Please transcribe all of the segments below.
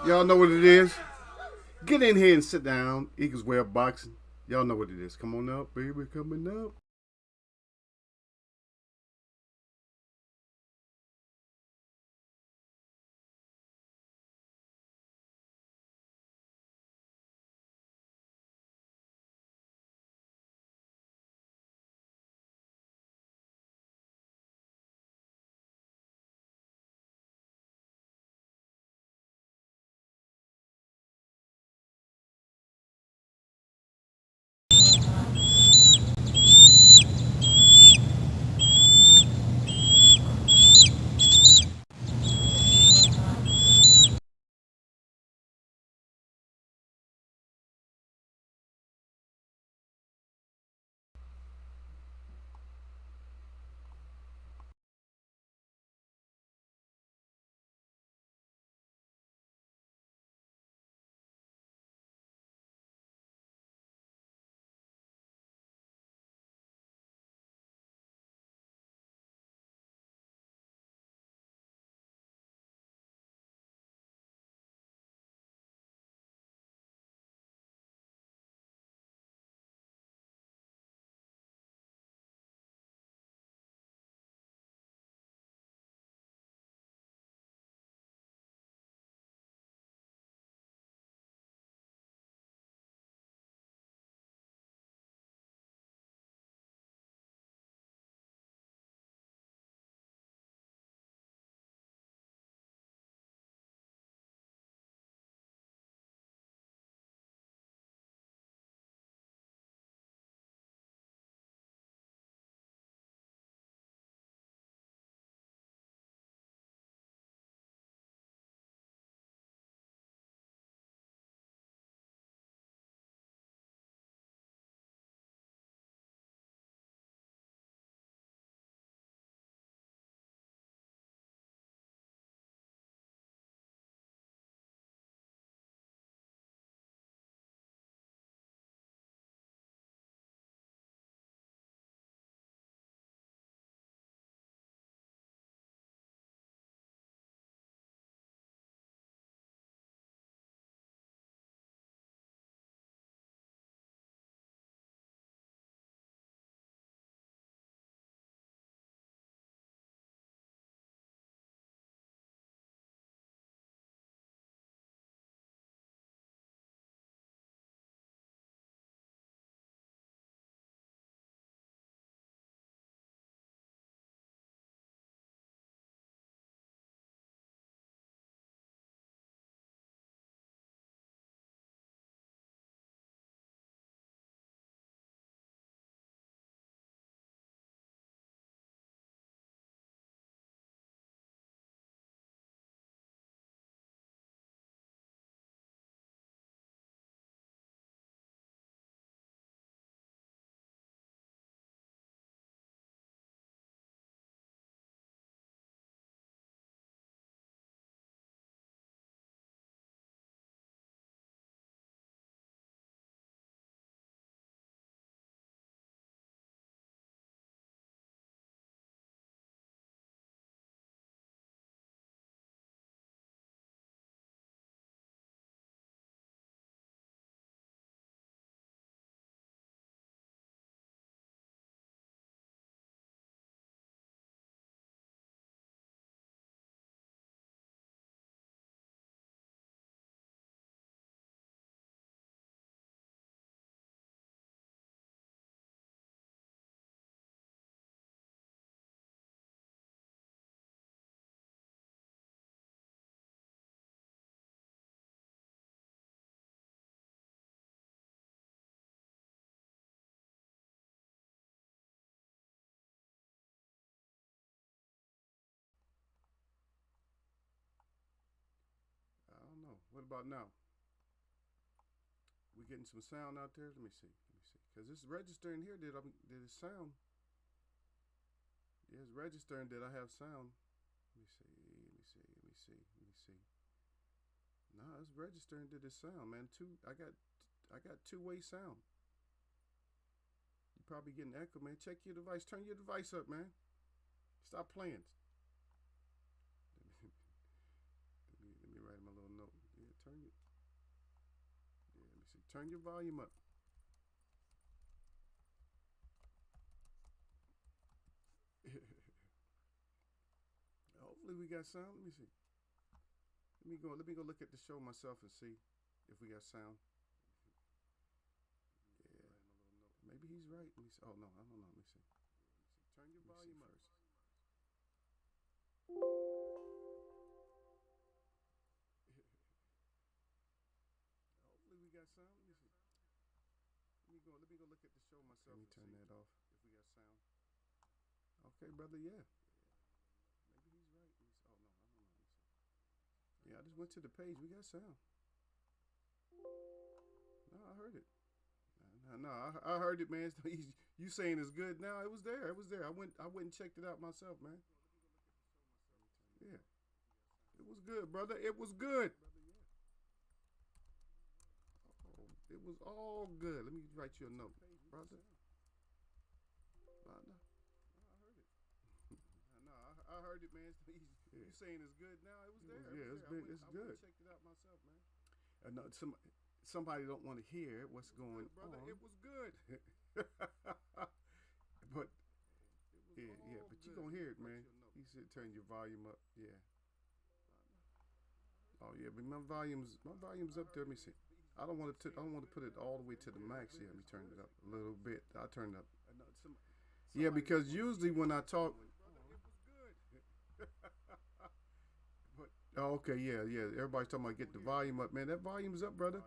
Y'all know what it is. Get in here and sit down. Eagles Way of Boxing. Y'all know what it is. Come on up, baby. Coming up. I don't know. What about now? We getting some sound out there? Let me see. Let me see. Because this register in here did it sound? Yeah, it's registering that I have sound. Let me see. Let me see. Let me see. Let me see. Nah, it's registering that it sound, man. I got two-way sound. You probably getting echo, man. Check your device. Turn your device up, man. Stop playing. Let me write him a little note. Yeah, Turn your volume up. Hopefully we got sound. Let me see. Let me go look at the show myself and see if we got sound. Yeah. Maybe he's right. Let me see. Oh no, I don't know. Let me see. Turn your volume up. Hopefully we got sound. Let me see. Let me go look at the show myself. Let me turn that off. If we got sound. Okay, brother. Yeah. Maybe he's right. Let me see. Oh no, I don't know. Let me see. Yeah, I just went to the page. We got sound. No, I heard it. No, I heard it, man. You saying it's good now? It was there. It was there. I went and checked it out myself, man. Yeah, it was good, brother. It was good. Oh, it was all good. Let me write you a note, brother. No, I heard it, man. You saying it's good now? It was there. Yeah, it's good. I went and checked it out myself, man. No, somebody don't want to hear what's going brother, on. It was good. But but you gonna hear it, man. You should turn your volume up. Yeah. Oh yeah, but my volume's up there. Let me see. I don't want to put it all the way to the max. Yeah, let me turn it up a little bit. I turned up. Yeah, because usually when I talk. Oh, okay, yeah. Everybody's talking about get the volume up, man. That volume's up, brother.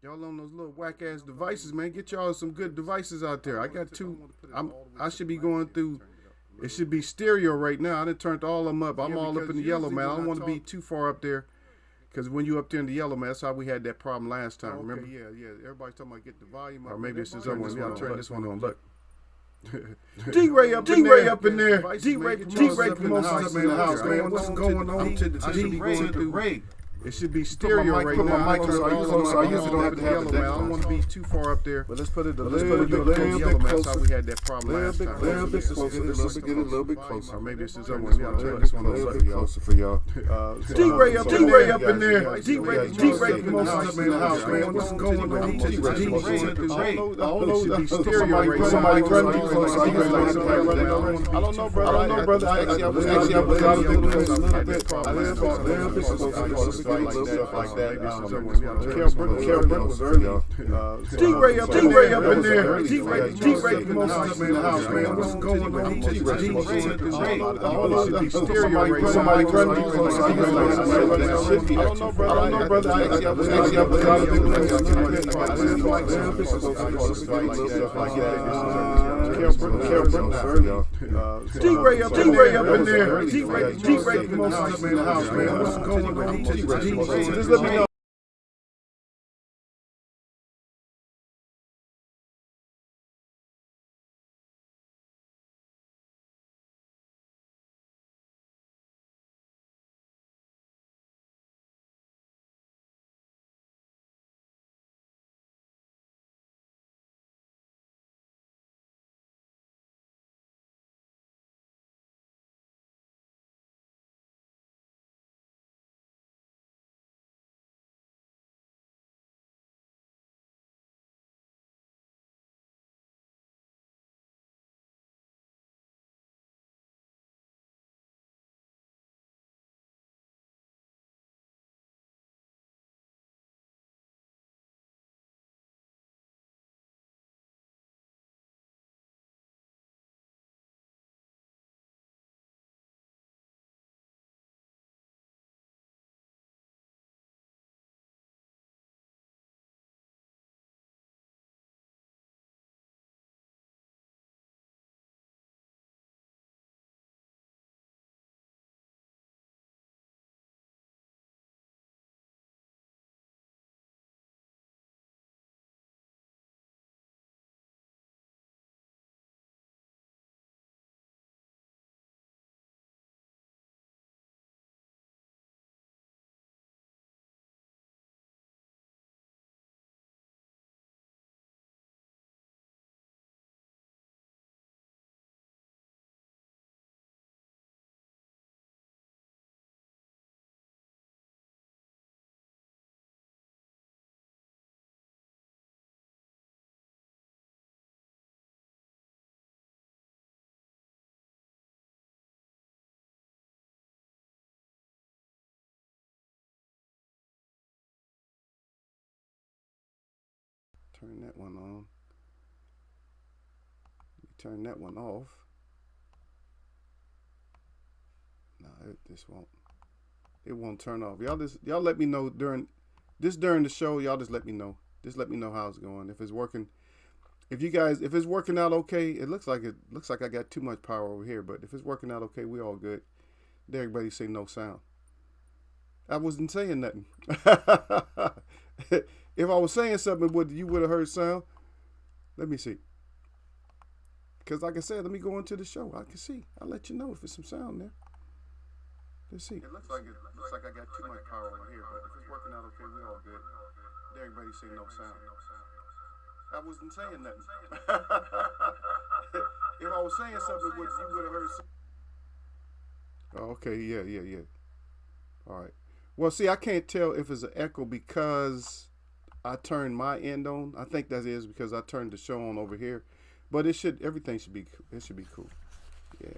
Y'all on those little whack ass devices, man. Get y'all some good devices out there. I got two. I should be going through. It should be stereo right now. I done turned all of them up. I'm all up in the yellow, man. I don't want to be too far up there. Because when you up there in the yellow, man, that's how we had that problem last time. Remember? Yeah. Everybody's talking about get the volume up. Or maybe it's this other one. I'll turn this one on. Look. D-Ray up in there. D-Ray promotions up in the house, man. What's going on? D-Ray. It should be stereo right now. Put my mic close, so I usually don't have to have it. I don't want to be too far up there. But let's put it a little bit closer. That's how we had that problem last time. A little bit closer. Let's get it a little bit closer. Or maybe it's this other one. I'll turn this one a little bit closer for y'all. D-Ray up in there. D-Ray promotions up in the house, man. What's going on? D-Ray. It should be stereo right now. Somebody turn me closer. I don't know, brother. Actually, I was out of the place a little bit. A little bit closer. Like that. Carol Brent was early. D-Ray up in there. D-Ray promotions up in the house, man. What's going on? D-Ray. Somebody turn me closer. I don't know, brother. Actually, I was out of the place. Carol Brent was early. D-Ray up in there. D-Ray promotions up in the house, man. What's going on? Just let me know. Turn that one on. Turn that one off. No, this won't. It won't turn off. Y'all let me know during the show. Y'all just let me know. Just let me know how it's going. If it's working. If it's working out okay, it looks like I got too much power over here. But if it's working out okay, we all good. There, everybody say no sound. I wasn't saying nothing. If I was saying something, you would have heard sound. Let me see. Because like I said, let me go into the show. I can see. I'll let you know if there's some sound there. Let's see. It looks like I got too much power over here, but if it's working out okay, we all good. There, everybody say no sound. I wasn't saying nothing. If I was saying something, you would have heard something. Oh, okay, yeah. All right. Well, see, I can't tell if it's an echo because I turned my end on. I think that is because I turned the show on over here. But everything should be cool. Yeah.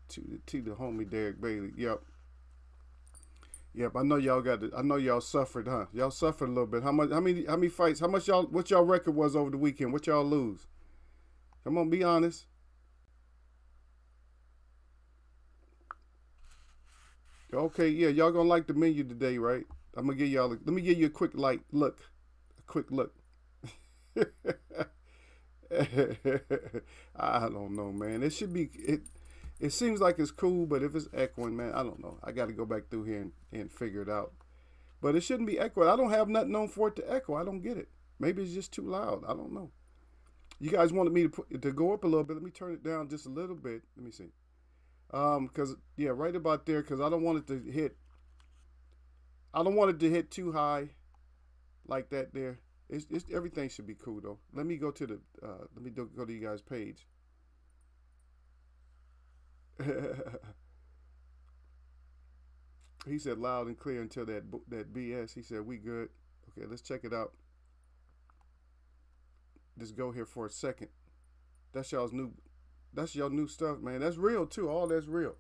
To the homie Derek Bailey. Yep. I know y'all suffered, huh? Y'all suffered a little bit. How many fights? What y'all record was over the weekend? What y'all lose? Come on, be honest. Okay, yeah, y'all gonna like the menu today, right? I'm gonna give y'all. Let me give you a quick look. I don't know, man. It should be It seems like it's cool, but if it's echoing, man, I don't know. I got to go back through here and figure it out. But it shouldn't be echoing. I don't have nothing on for it to echo. I don't get it. Maybe it's just too loud. I don't know. You guys wanted me to go up a little bit. Let me turn it down just a little bit. Let me see. Because yeah, right about there. Because I don't want it to hit. I don't want it to hit too high, like that. There. It's everything should be cool though. Let me go to the. Let me go to you guys' page. He said loud and clear until that BS. He said we good. Okay, let's check it out. Just go here for a second. That's your new stuff, man. That's real too. All that's real.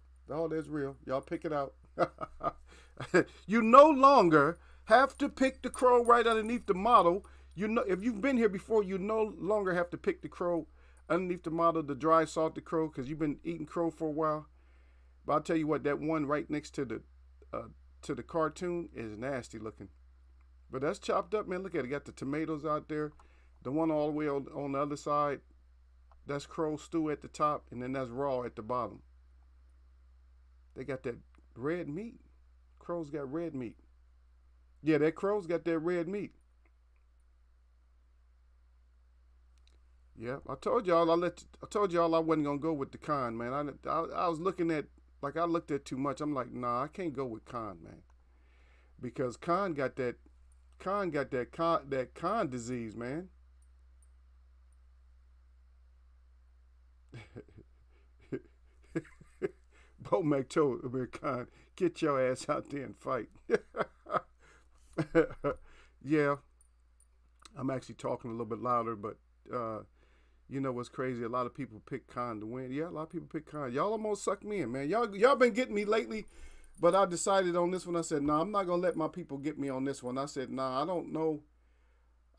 Y'all pick it out. You no longer have to pick the crow right underneath the model. You know, if you've been here before, you no longer have to pick the crow underneath the model, the dry salted crow, because you've been eating crow for a while. But I'll tell you what, that one right next to the cartoon is nasty looking. But that's chopped up, man. Look at it. Got the tomatoes out there. The one all the way on the other side, that's crow stew at the top, and then that's raw at the bottom. They got that red meat. Crow's got red meat. Yeah, that crow's got that red meat. Yeah, I told y'all I wasn't gonna go with the con, man. I was looking at, like, I looked at too much. I'm like, nah, I can't go with con, man, because con got that con disease, man. Bo Mac told Amir Khan, get your ass out there and fight. Yeah, I'm actually talking a little bit louder, but you know what's crazy? A lot of people pick Khan to win. Yeah, a lot of people pick Khan. Y'all almost sucked me in, man. Y'all been getting me lately, but I decided on this one. I said, nah, I'm not gonna let my people get me on this one. I said, nah, I don't know.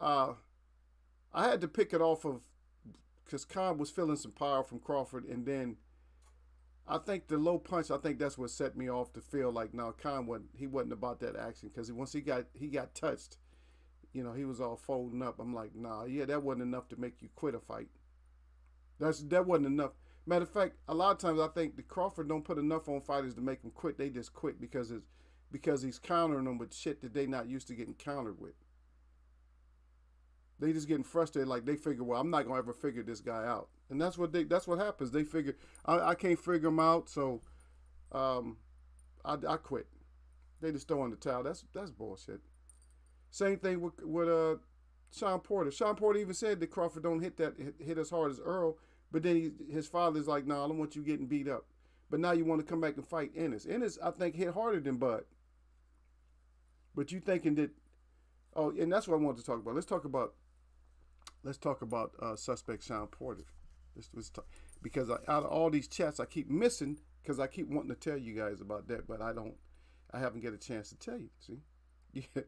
I had to pick it off of, because Khan was feeling some power from Crawford, and then I think the low punch, I think that's what set me off to feel like, no, Khan wasn't about that action, because once he got touched, you know, he was all folding up. I'm like, nah, yeah, that wasn't enough to make you quit a fight. That wasn't enough. Matter of fact, a lot of times I think the Crawford don't put enough on fighters to make them quit. They just quit because he's countering them with shit that they not used to getting countered with. They just getting frustrated, like they figure, well, I'm not gonna ever figure this guy out, and that's what happens. They figure I can't figure him out, so I quit. They just throw in the towel. That's bullshit. Same thing with Sean Porter. Sean Porter even said that Crawford don't hit as hard as Earl, but then his father's like, nah, I don't want you getting beat up. But now you want to come back and fight Ennis. Ennis, I think, hit harder than Bud. But you thinking that? Oh, and that's what I wanted to talk about. Let's talk about suspect Sean Porter. Because out of all these chats, I keep missing, because I keep wanting to tell you guys about that, but I haven't get a chance to tell you. See, yeah.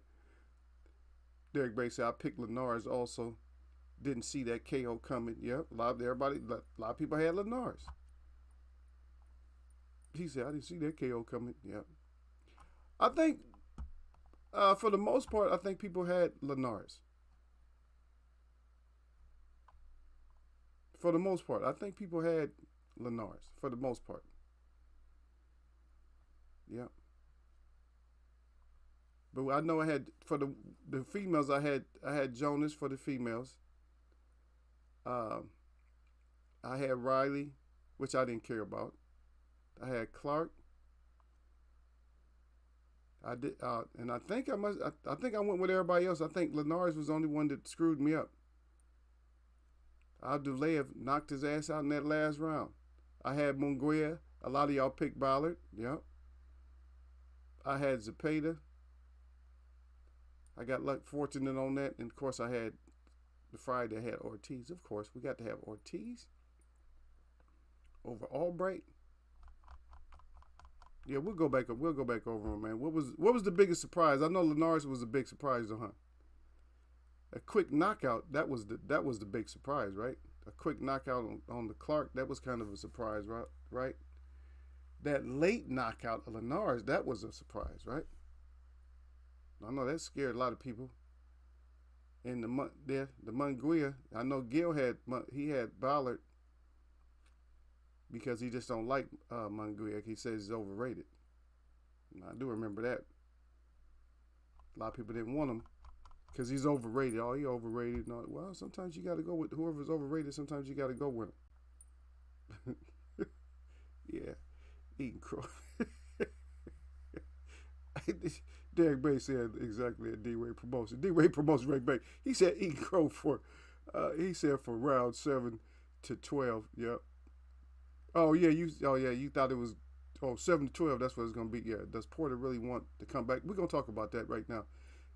Derek Bay said I picked Linares also. Didn't see that KO coming. Yep, a lot of people had Linares. He said I didn't see that KO coming. Yep. I think for the most part, I think people had Linares. For the most part, I think people had Linares. For the most part. Yep. But I know I had for the females. I had Jonas for the females. Um, I had Riley, which I didn't care about. I had Clark. I did, and I think I must. I think I went with everybody else. I think Linares was the only one that screwed me up. Abdulayev knocked his ass out in that last round. I had Munguia. A lot of y'all picked Ballard. Yep. I had Zepeda. I got fortunate on that, and of course I had the Friday. I had Ortiz. Of course, we got to have Ortiz over Albright. Yeah, we'll go back over them, man. What was the biggest surprise? I know Linares was a big surprise, though, huh? A quick knockout, that was the big surprise, right? A quick knockout on the Clark, that was kind of a surprise, right? That late knockout of Linares, that was a surprise, right? I know that scared a lot of people. And the Munguia, I know Gil had Ballard because he just don't like Munguia. He says he's overrated. And I do remember that. A lot of people didn't want him because he's overrated. Oh, he overrated. No, well, sometimes you got to go with whoever's overrated. Sometimes you got to go with him. Yeah, eating crow. Derek Bay said exactly a D-Ray promotion. D-Ray promotion, Derek Bay. He said eating crow for round 7 to 12. Yep. Oh yeah, you thought it was 7 to 12. That's what it's gonna be. Yeah. Does Porter really want to come back? We're gonna talk about that right now.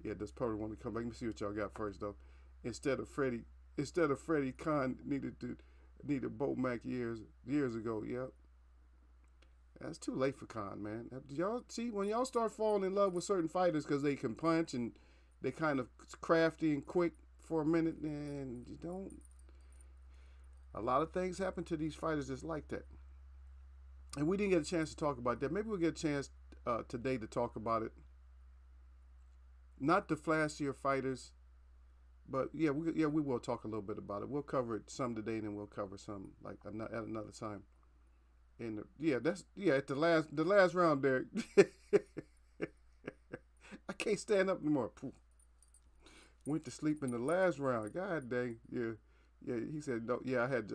Yeah. Does Porter want to come back? Let me see what y'all got first though. Instead of Freddie, Khan needed Bomac years ago. Yep. That's too late for Khan, man. Y'all see when y'all start falling in love with certain fighters because they can punch and they kind of crafty and quick for a minute, and you don't. A lot of things happen to these fighters just like that, and we didn't get a chance to talk about that. Maybe we'll get a chance today to talk about it. Not the flashier fighters, but we will talk a little bit about it. We'll cover it some today, and then we'll cover some like at another time. And at the last round, Derek. I can't stand up anymore. Poof. Went to sleep in the last round. God dang, yeah. He said no. Yeah, I had.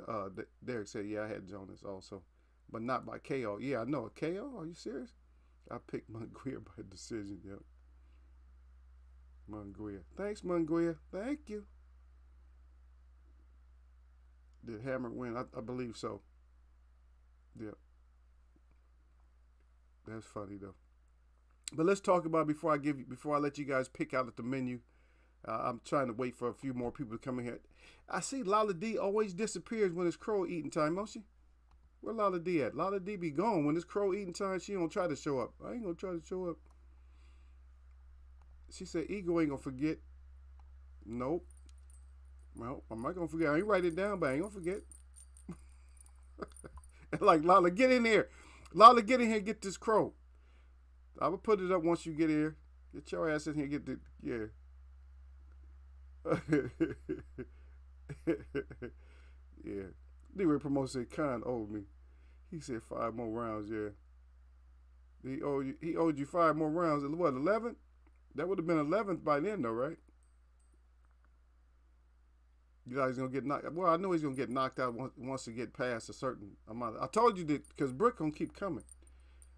Derek said I had Jonas also, but not by KO. Yeah, I know a KO. Are you serious? I picked Munguia by decision. Yep. Munguia. Thanks, Munguia. Thank you. Did Hammer win? I believe so. Yeah. That's funny though. But let's talk about before I let you guys pick out at the menu. I'm trying to wait for a few more people to come in here. I see Lala D always disappears when it's crow eating time, don't she? Where Lala D at? Lala D be gone when it's crow eating time. She don't try to show up. I ain't gonna try to show up. She said ego ain't gonna forget. Nope. Well, I'm not gonna forget. I ain't write it down, but I ain't gonna forget. Like, Lala, get in here. Lala, get in here and get this crow. I will put it up once you get here. Get your ass in here and get the, yeah. Yeah. D-Ray Promotion said, Khan owed me. He said 5 more rounds, yeah. He owed you 5 more rounds. What, 11? That would have been 11th by then, though, right? You know he's gonna get knocked. Well, I know he's gonna get knocked out once he get past a certain amount. I told you that because Brook gonna keep coming.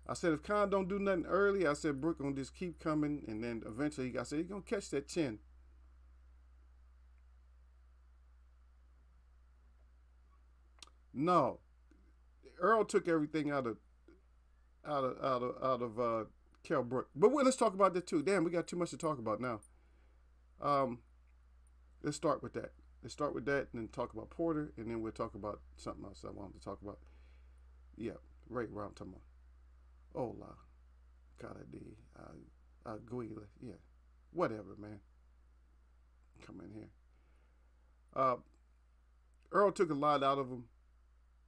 I said if Khan don't do nothing early, I said Brook gonna just keep coming, and then eventually I said he's gonna catch that chin. No, Earl took everything out of Kell Brook. But let's talk about that too. Damn, we got too much to talk about now. Let's start with that. And then talk about Porter, and then we'll talk about something else I wanted to talk about. Yeah, right where I'm talking about. Hola, cara de Guila. Yeah, whatever, man. Come in here. Uh, Earl took a lot out of him,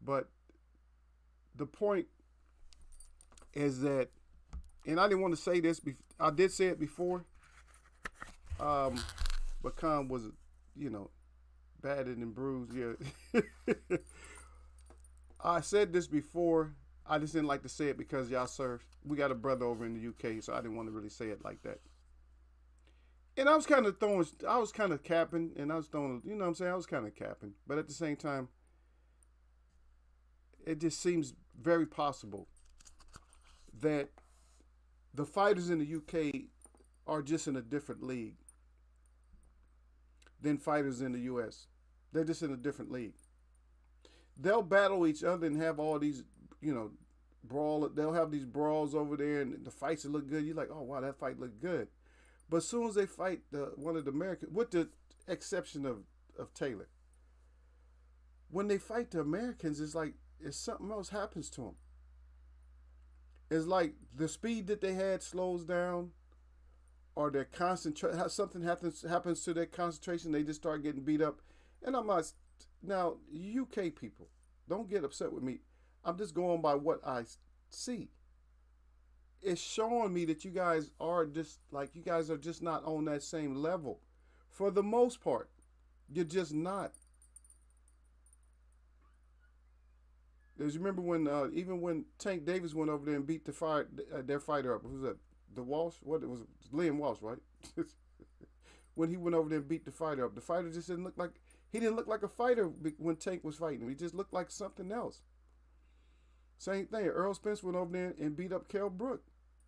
but the point is that, and I didn't want to say this. I did say it before. But Khan was, battered and bruised. Yeah. I said this before. I just didn't like to say it because y'all served. We got a brother over in the UK, so I didn't want to really say it like that. And I was kind of capping, and I was throwing, you know what I'm saying? I was kind of capping. But at the same time, it just seems very possible that the fighters in the UK are just in a different league than fighters in the US. They're just in a different league. They'll battle each other and have all these, they'll have these brawls over there, and the fights that look good. You're like, oh, wow, that fight looked good. But as soon as they fight one of the Americans, with the exception of Taylor, when they fight the Americans, it's like something else happens to them. It's like the speed that they had slows down, or their something happens to their concentration. They just start getting beat up. And I'm not, now, UK people, don't get upset with me. I'm just going by what I see. It's showing me that you guys are just not on that same level. For the most part, you're just not. Because you remember when, even when Tank Davis went over there and beat their fighter up, who's that? The Walsh? What it was? Liam Walsh, right? When he went over there and beat the fighter up, the fighter just didn't look like a fighter when Tank was fighting him. He just looked like something else. Same thing. Earl Spence went over there and beat up Kell Brook.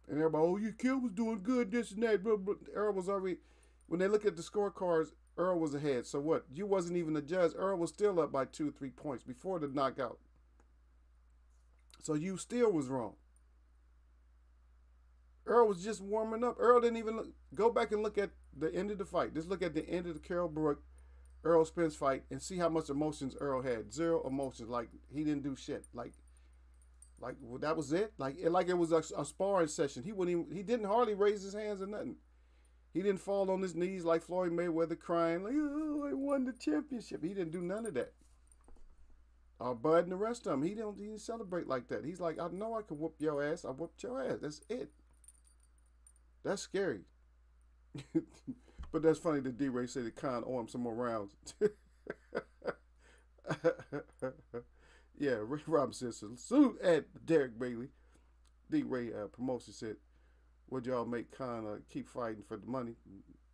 And everybody, oh, your Kell was doing good, this and that. But Earl was already, when they look at the scorecards, Earl was ahead. So what? You wasn't even the judge. Earl was still up by 2 or 3 points before the knockout. So you still was wrong. Earl was just warming up. Earl didn't even look. Go back and look at the end of the fight. Just look at the end of the Kell Brook, Earl Spence fight and see how much emotions Earl had. 0 emotions. Like, he didn't do shit. Like well, that was it. Like it was a sparring session. He didn't hardly raise his hands or nothing. He didn't fall on his knees like Floyd Mayweather crying, like, oh, I won the championship. He didn't do none of that. Bud and the rest of them, he didn't celebrate like that. He's like, I know I can whoop your ass. I whooped your ass. That's it. That's scary. But that's funny that D-Ray said that Khan owed him some more rounds. Yeah, Ray Robinson said, salute at Derek Bailey. D-Ray Promotion said, would y'all make Khan keep fighting for the money?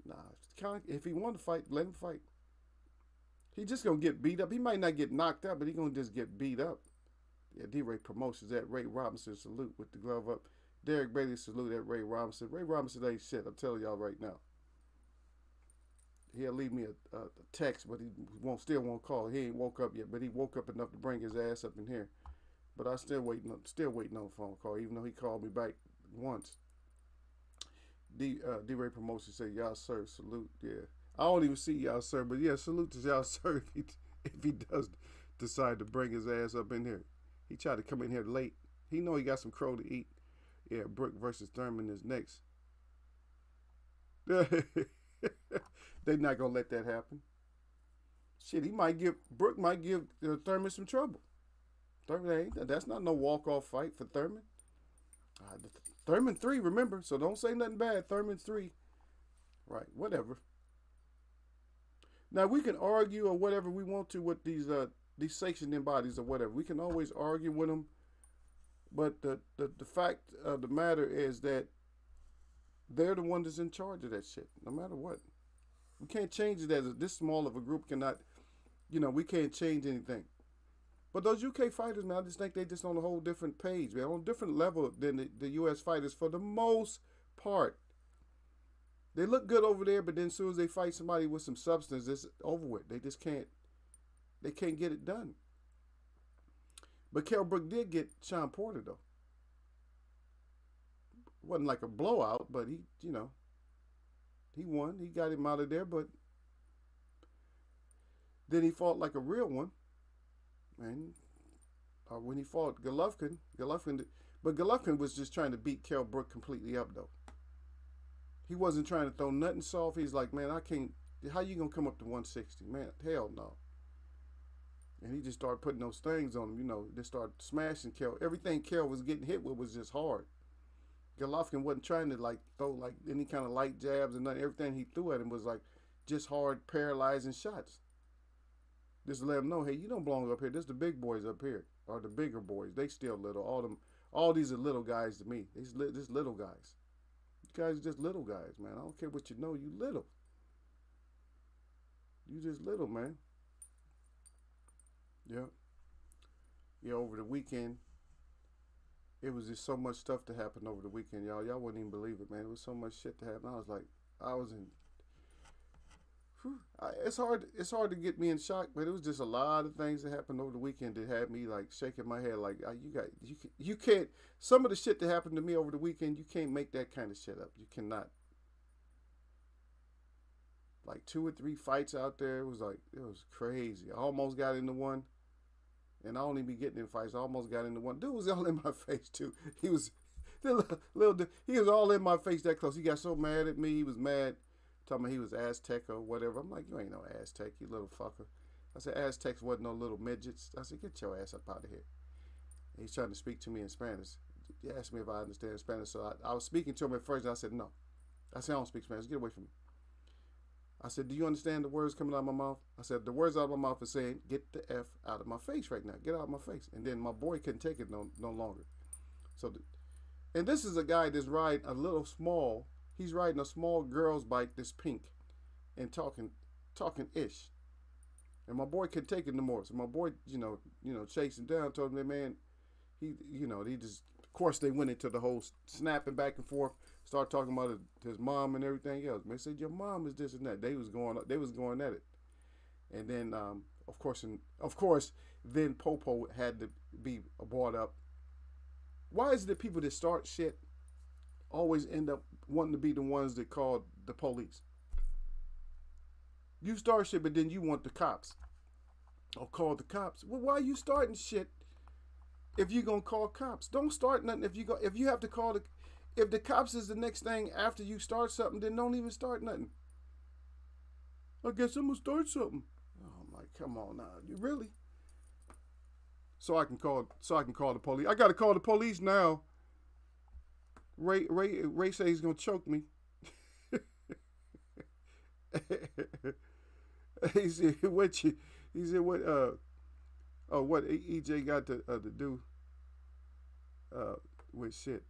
Nah, Khan, if he wanted to fight, let him fight. He just going to get beat up. He might not get knocked out, but he going to just get beat up. Yeah, D-Ray Promotions at Ray Robinson, salute with the glove up. Derek Bailey, salute at Ray Robinson. Ray Robinson ain't shit, I'm telling y'all right now. He'll leave me a text, but he still won't call. He ain't woke up yet, but he woke up enough to bring his ass up in here. But I still waiting on a phone call, even though he called me back once. D-Ray Promotion said, y'all sir, salute. Yeah, I don't even see y'all sir, but yeah, salute to y'all sir if he does decide to bring his ass up in here. He tried to come in here late. He know he got some crow to eat. Yeah, Brook versus Thurman is next. They're not gonna let that happen. Shit, Brook might give Thurman some trouble. That's not no walk-off fight for Thurman. Thurman 3, remember, so don't say nothing bad. Thurman 3. Right, whatever. Now, we can argue or whatever we want to with these sanctioning bodies or whatever. We can always argue with them. But the fact of the matter is that they're the one that's in charge of that shit, no matter what. We can't change it as this small of a group cannot, we can't change anything. But those UK fighters, man, I just think they just on a whole different page, man, on a different level than the US fighters for the most part. They look good over there, but then as soon as they fight somebody with some substance, it's over with. They just can't get it done. But Kell Brook did get Sean Porter, though. It wasn't like a blowout, but he won. He got him out of there, but then he fought like a real one. And when he fought Golovkin, but Golovkin was just trying to beat Kell Brook completely up, though. He wasn't trying to throw nothing soft. He's like, man, I can't. How you gonna come up to 160? Man, hell no. And he just started putting those things on him, you know. They started smashing Kell. Everything Kell was getting hit with was just hard. Golovkin wasn't trying to like throw like any kind of light jabs and nothing. Everything he threw at him was like just hard, paralyzing shots. Just to let him know, hey, you don't belong up here. There's the big boys up here, or the bigger boys. They still little. All these are little guys to me. These just little guys. You guys are just little guys, man. I don't care what you know. You little. You just little, man. Yeah. Yeah, over the weekend, it was just so much stuff to happen over the weekend, y'all. Y'all wouldn't even believe it, man. It was so much shit to happen. I was in. It's hard to get me in shock, but it was just a lot of things that happened over the weekend that had me like shaking my head. Like you can't. Some of the shit that happened to me over the weekend, you can't make that kind of shit up. You cannot. Like 2 or 3 fights out there. It was crazy. I almost got into one. And I only be getting in fights. I almost got into one. Dude was all in my face too. He was he was all in my face that close. He got so mad at me. He was mad, talking about he was Aztec or whatever. I'm like, you ain't no Aztec, you little fucker. I said, Aztecs wasn't no little midgets. I said, get your ass up out of here. And he's trying to speak to me in Spanish. He asked me if I understand Spanish. So I was speaking to him at first, and I said, no. I said, I don't speak Spanish. Get away from me. I said, do you understand the words coming out of my mouth? I said, the words out of my mouth are saying, get the F out of my face right now. Get out of my face. And then my boy couldn't take it no longer. And this is a guy that's riding a little small. He's riding a small girl's bike that's pink and talking ish. And my boy couldn't take it no more. So my boy, chased him down, told him that, man, he just, of course, they went into the whole snapping back and forth. Start talking about his mom and everything else. Man, said your mom is this and that. They was going at it, and then of course, then Popo had to be brought up. Why is it that people that start shit always end up wanting to be the ones that call the police? You start shit, but then you want the cops or call the cops. Well, why are you starting shit if you gonna call cops? Don't start nothing if you have to call the. If the cops is the next thing after you start something, then don't even start nothing. I guess I'm gonna start something. Oh my, come on now, you really? So I can call the police. I gotta call the police now. Ray says he's gonna choke me. He said what EJ got to do with shit.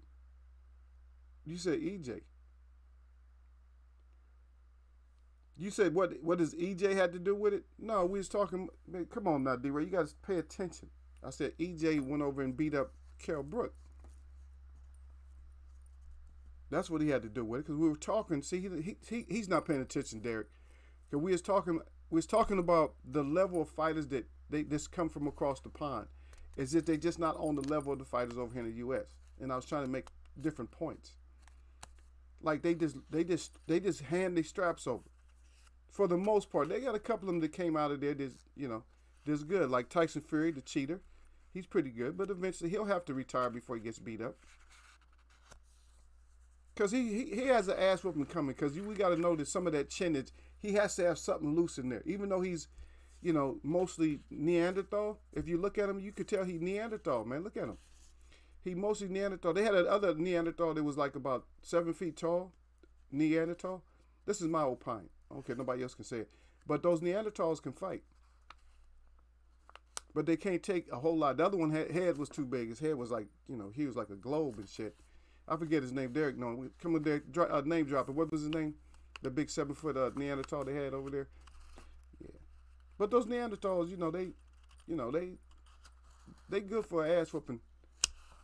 You said EJ. You said what does EJ had to do with it? No, we was talking, man, come on now, D-Ray, you got to pay attention. I said EJ went over and beat up Kell Brook. That's what he had to do with it, because we were talking, see, he's not paying attention, Derek. Because we was talking about the level of fighters that they just come from across the pond. It's just they just not on the level of the fighters over here in the U.S. And I was trying to make different points. Like they just hand their straps over. For the most part, they got a couple of them that came out of there that's good. Like Tyson Fury, the cheater, he's pretty good, but eventually he'll have to retire before he gets beat up. Cause he has an ass whooping coming. Cause we got to know that some of that chin he has to have something loose in there. Even though he's, mostly Neanderthal. If you look at him, you could tell he's Neanderthal, man. Look at him. He mostly Neanderthal. They had another Neanderthal that was like about 7 feet tall. Neanderthal. This is my opinion. Okay, nobody else can say it. But those Neanderthals can fight. But they can't take a whole lot. The other one head was too big. His head was like, he was like a globe and shit. I forget his name. Derek, no. Come on, Derek. Name dropping. What was his name? The big 7-foot Neanderthal they had over there. Yeah. But those Neanderthals, they good for an ass whooping.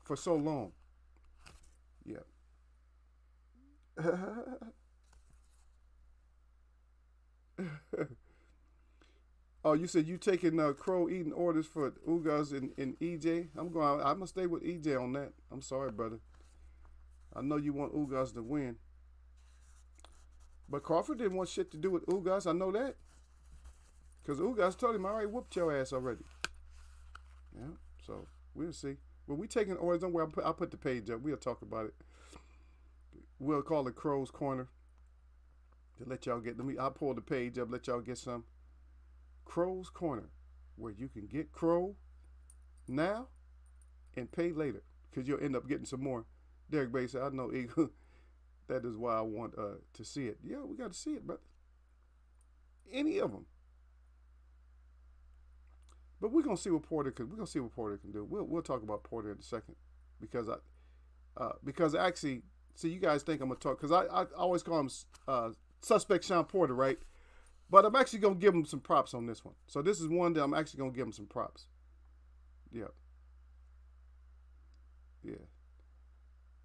For so long. Yeah. Oh, you said you taking Crow eating orders for Ugas and EJ? I'm gonna stay with EJ on that. I'm sorry, brother. I know you want Ugas to win. But Crawford didn't want shit to do with Ugas. I know that. Because Ugas told him, I already whooped your ass already. Yeah, so we'll see. Well, we taking orders. Don't worry, I'll put the page up. We'll talk about it. We'll call it Crow's Corner. to let y'all get. I'll pull the page up. Let y'all get some. Crow's Corner, where you can get crow now and pay later, because you'll end up getting some more. Derek Bay said, "I know, Eagle. That is why I want to see it." Yeah, we got to see it, brother. Any of them. But we're gonna see what Porter can. We're gonna see what Porter can do. We'll talk about Porter in a second, because actually, see, you guys think I'm gonna talk, because I always call him suspect Sean Porter, right? But I'm actually gonna give him some props on this one. So this is one that I'm actually gonna give him some props. Yeah. Yeah.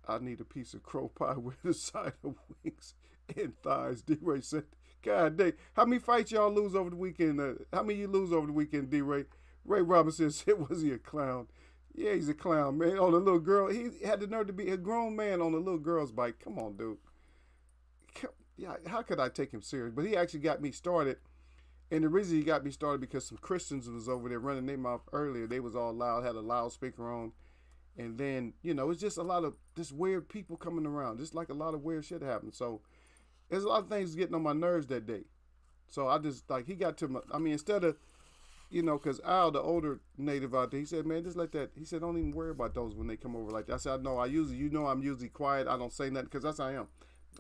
I need a piece of crow pie with a side of wings and thighs. D-Ray said, God dang. How many fights y'all lose over the weekend? How many you lose over the weekend, D-Ray? Ray Robinson said, was he a clown? Yeah, he's a clown, man. On a little girl. He had the nerve to be a grown man on a little girl's bike. Come on, dude. Yeah, how could I take him serious? But he actually got me started. And the reason he got me started because some Christians was over there running their mouth earlier. They was all loud, had a loudspeaker on. And then, it's just a lot of this weird people coming around. Just like a lot of weird shit happened. So there's a lot of things getting on my nerves that day. So I just, he got to instead of, because Al, the older native out there, he said, man, just let that. He said, don't even worry about those when they come over like that. I said, no, I'm usually quiet. I don't say nothing because that's how I am.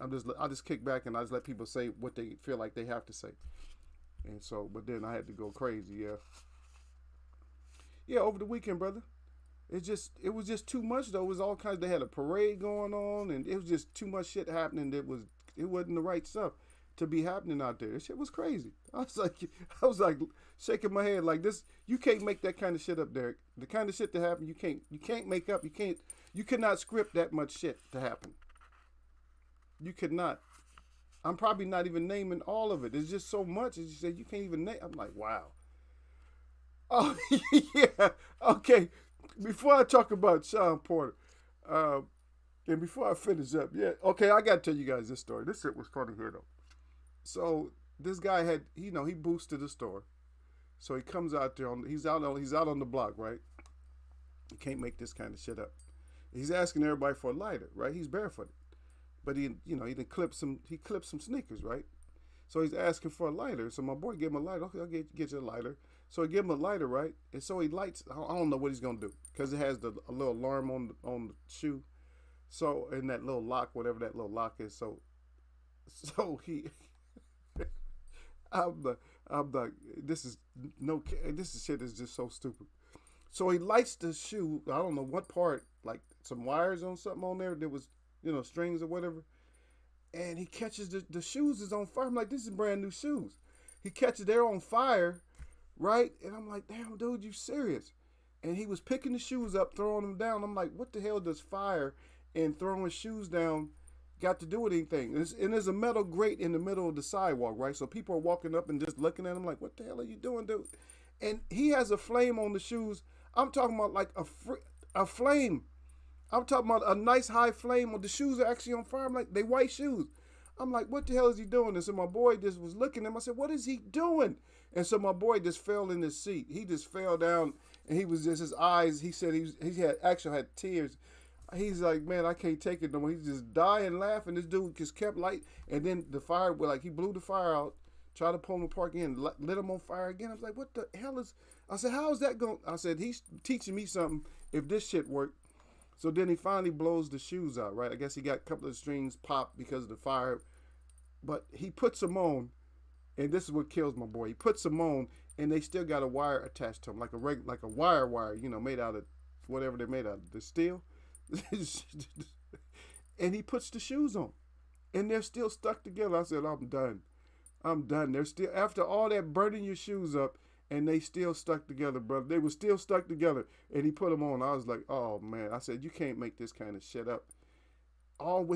I just kick back and I just let people say what they feel like they have to say. And so, but then I had to go crazy, yeah. Yeah, over the weekend, brother. It was just too much though. It was all kinds. They had a parade going on, and it was just too much shit happening. It wasn't the right stuff to be happening out there. This shit was crazy. I was like shaking my head like this. You can't make that kind of shit up, Derek. The kind of shit that happened, you can't make up. You cannot script that much shit to happen. You could not. I'm probably not even naming all of it. There's just so much. As you said, you can't even name. I'm like, wow. Oh yeah. Okay. Before I talk about Sean Porter, and before I finish up, yeah, okay, I got to tell you guys this story. This shit was funny here, though. So this guy had, he boosted the store. So he comes out there, he's out on the block, right? You can't make this kind of shit up. He's asking everybody for a lighter, right? He's barefooted. But he clipped some sneakers, right? So he's asking for a lighter. So my boy gave him a lighter. Okay, I'll get you a lighter. So he gave him a lighter, right? And so he lights. I don't know what he's gonna do because it has a little alarm on the shoe. So in that little lock, whatever that little lock is. So he, I'm like, this shit is just so stupid. So he lights the shoe. I don't know what part, like some wires on something on there. There was, strings or whatever. And he catches the shoes is on fire. I'm like, this is brand new shoes. He catches they're on fire, right? And I'm like, damn, dude, you serious? And he was picking the shoes up, throwing them down. I'm like, what the hell does fire and throwing shoes down got to do with anything? And there's a metal grate in the middle of the sidewalk, right? So people are walking up and just looking at him like, what the hell are you doing, dude? And he has a flame on the shoes. I'm talking about like a flame. I'm talking about a nice high flame. The shoes are actually on fire. I'm like, they white shoes. I'm like, what the hell is he doing? And so my boy just was looking at him. I said, what is he doing? And so my boy just fell in his seat. He just fell down, and he was just, his eyes, he said he had tears. He's like, man, I can't take it no more. He's just dying laughing. This dude just kept light. And then the fire, he blew the fire out, tried to pull him apart again, lit him on fire again. I was like, what the hell is, I said, how is that going? I said, he's teaching me something if this shit worked. So then he finally blows the shoes out, right? I guess he got a couple of strings popped because of the fire. But he puts them on, and this is what kills my boy. He puts them on, and they still got a wire attached to them, like a wire, made out of whatever they're made out of, the steel. And he puts the shoes on, and they're still stuck together. I said, I'm done. They're still, after all that burning your shoes up, and they still stuck together, brother. They were still stuck together. And he put them on. I was like, oh, man. I said, you can't make this kind of shit up. All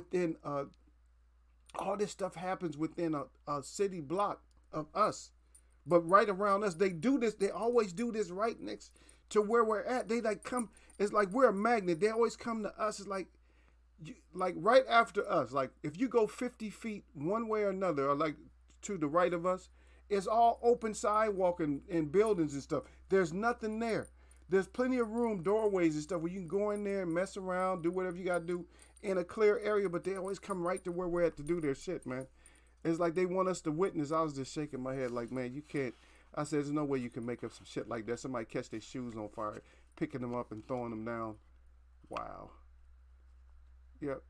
this stuff happens within a city block of us. But right around us, they do this. They always do this right next to where we're at. They come. It's like we're a magnet. They always come to us. It's like right after us. Like if you go 50 feet one way or another, or like to the right of us, it's all open sidewalk and buildings and stuff. There's nothing there. There's plenty of room, doorways and stuff where you can go in there and mess around, do whatever you got to do in a clear area, but they always come right to where we're at to do their shit, man. It's like they want us to witness. I was just shaking my head like, man, you can't. I said, there's no way you can make up some shit like that. Somebody catch their shoes on fire, picking them up and throwing them down. Wow. Yep.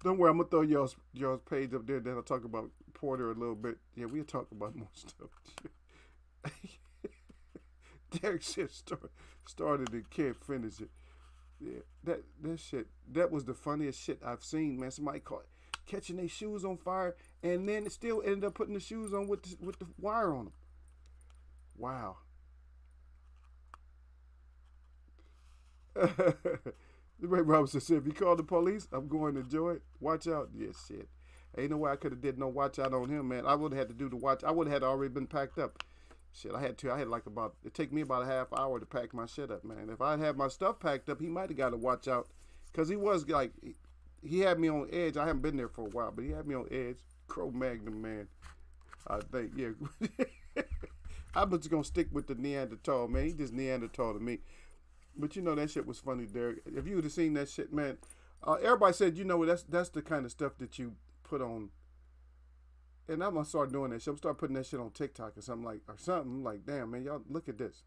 Don't worry, I'm gonna throw y'all's page up there. Then I'll talk about Porter a little bit. Yeah, we'll talk about more stuff. Derek shit started and can't finish it. Yeah, that shit. That was the funniest shit I've seen, man. Somebody catching their shoes on fire, and then it still ended up putting the shoes on with the wire on them. Wow. Ray Robinson said, if you call the police, I'm going to enjoy it. Watch out. Yeah, shit. Ain't no way I could have did no watch out on him, man. I would have had to do the watch. I would have had already been packed up. Shit, I had like about, it take me about a half hour to pack my shit up, man. If I had my stuff packed up, he might have got to watch out. Because he was like, he had me on edge. I haven't been there for a while, but he had me on edge. Cro-Magnon, man. I think, yeah. I'm just going to stick with the Neanderthal, man. He just Neanderthal to me. But you know, that shit was funny, Derek. If you would have seen that shit, man, everybody said, you know, that's the kind of stuff that you put on. And I'm gonna start doing that shit. I'm gonna start putting that shit on TikTok or something like, damn, man, y'all look at this.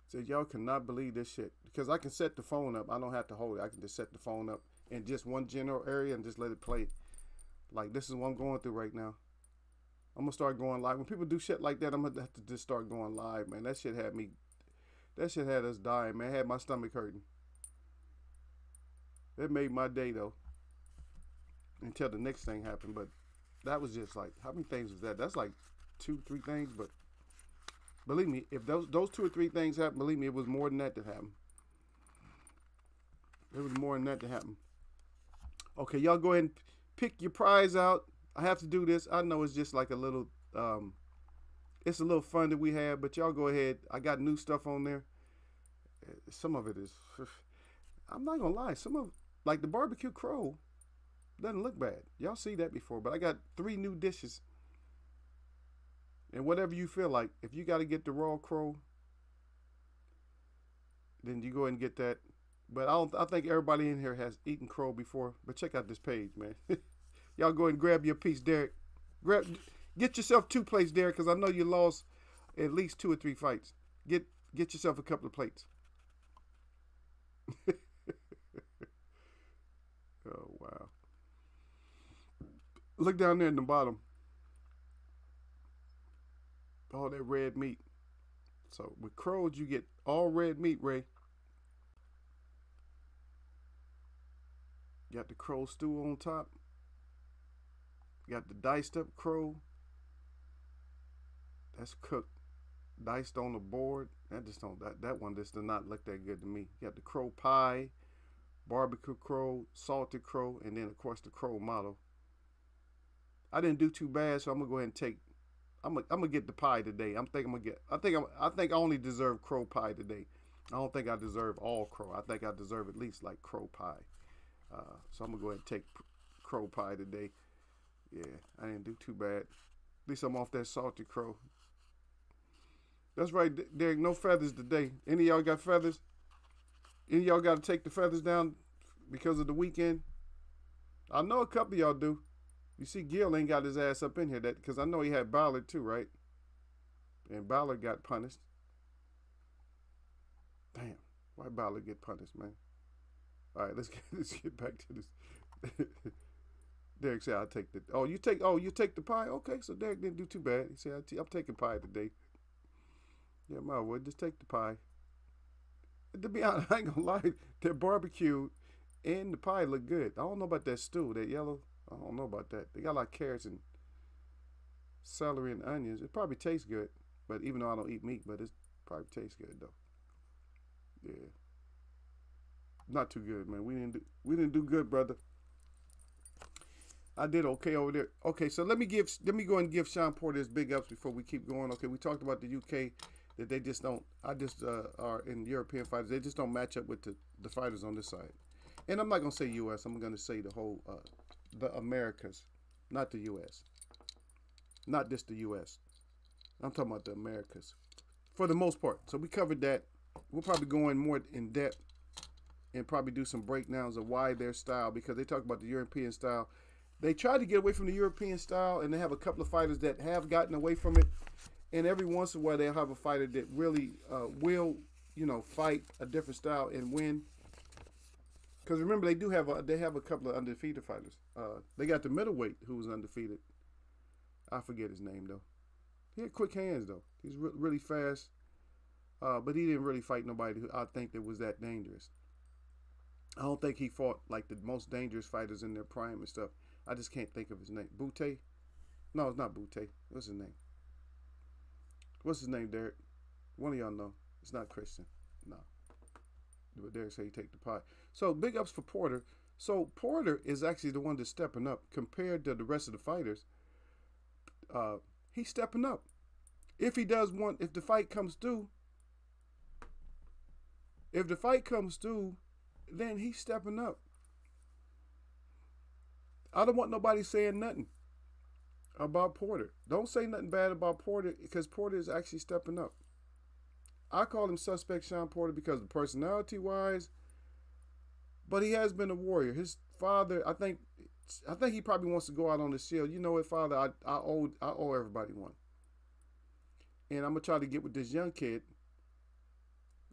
Said y'all cannot believe this shit. Because I can set the phone up. I don't have to hold it. I can just set the phone up in just one general area and just let it play. Like, this is what I'm going through right now. I'm gonna start going live. When people do shit like that, I'm gonna have to just start going live, man. That shit had us dying, man. It had my stomach hurting. It made my day, though. Until the next thing happened. But that was just like, how many things was that? That's like 2-3 things. But believe me, if those 2 or 3 things happened, believe me, it was more than that to happen. It was more than that to happen. Okay, y'all go ahead and pick your prize out. I have to do this. I know it's just like a little... it's a little fun that we have, but y'all go ahead. I got new stuff on there. Some of it is, I'm not gonna lie, some of, like the barbecue crow, doesn't look bad. Y'all see that before, but I got 3 new dishes. And whatever you feel like, if you got to get the raw crow, then you go ahead and get that. But I think everybody in here has eaten crow before. But check out this page, man. Y'all go ahead and grab your piece, Derek. Get yourself 2 plates, Derek, because I know you lost at least 2 or 3 fights. Get yourself a couple of plates. Oh, wow. Look down there in the bottom. All that red meat. So with crows, you get all red meat, Ray. You got the crow stew on top. You got the diced up crow. That's cooked, diced on the board. That one just does not look that good to me. You got the crow pie, barbecue crow, salted crow, and then of course the crow model. I didn't do too bad, so I'm gonna go ahead and take. I'm gonna get the pie today. I think I only deserve crow pie today. I don't think I deserve all crow. I think I deserve at least like crow pie. So I'm gonna go ahead and take crow pie today. Yeah, I didn't do too bad. At least I'm off that salted crow. That's right, Derek. No feathers today. Any of y'all got feathers? Any of y'all got to take the feathers down because of the weekend? I know a couple of y'all do. You see, Gil ain't got his ass up in here because I know he had Ballard too, right? And Ballard got punished. Damn, why Ballard get punished, man? All right, let's get back to this. Derek said, "I'll take the." Oh, you take the pie. Okay, so Derek didn't do too bad. He said, "I'm taking pie today." Yeah, my word, just take the pie. To be honest, I ain't gonna lie, that barbecue and the pie look good. I don't know about that stew, that yellow. I don't know about that. They got like carrots and celery and onions. It probably tastes good, but even though I don't eat meat, but it probably tastes good though. Yeah, not too good, man. We didn't do good, brother. I did okay over there. Okay, so let me go and give Shawn Porter his big ups before we keep going. Okay, we talked about the UK. That they just don't, are in European fighters. They just don't match up with the fighters on this side. And I'm not going to say U.S. I'm going to say the whole, the Americas, not the U.S. Not just the U.S. I'm talking about the Americas for the most part. So we covered that. We'll probably go in more in depth and probably do some breakdowns of why their style, because they talk about the European style. They try to get away from the European style, and they have a couple of fighters that have gotten away from it. And every once in a while, they'll have a fighter that really will, fight a different style and win. Because remember, they have a couple of undefeated fighters. They got the middleweight who was undefeated. I forget his name though. He had quick hands though. He's really fast, but he didn't really fight nobody who I think that was that dangerous. I don't think he fought like the most dangerous fighters in their prime and stuff. I just can't think of his name. Butte? No, it's not Butte. What's his name? What's his name, Derek? One of y'all know. It's not Christian. No. But Derek said he take the pot. So big ups for Porter. So Porter is actually the one that's stepping up compared to the rest of the fighters. He's stepping up. If the fight comes through, then he's stepping up. I don't want nobody saying nothing about Porter. Don't say nothing bad about Porter, because Porter is actually stepping up. I call him Suspect Shawn Porter because of personality-wise, but he has been a warrior. His father, I think he probably wants to go out on the shield. You know what, Father? I owe everybody one, and I'm gonna try to get with this young kid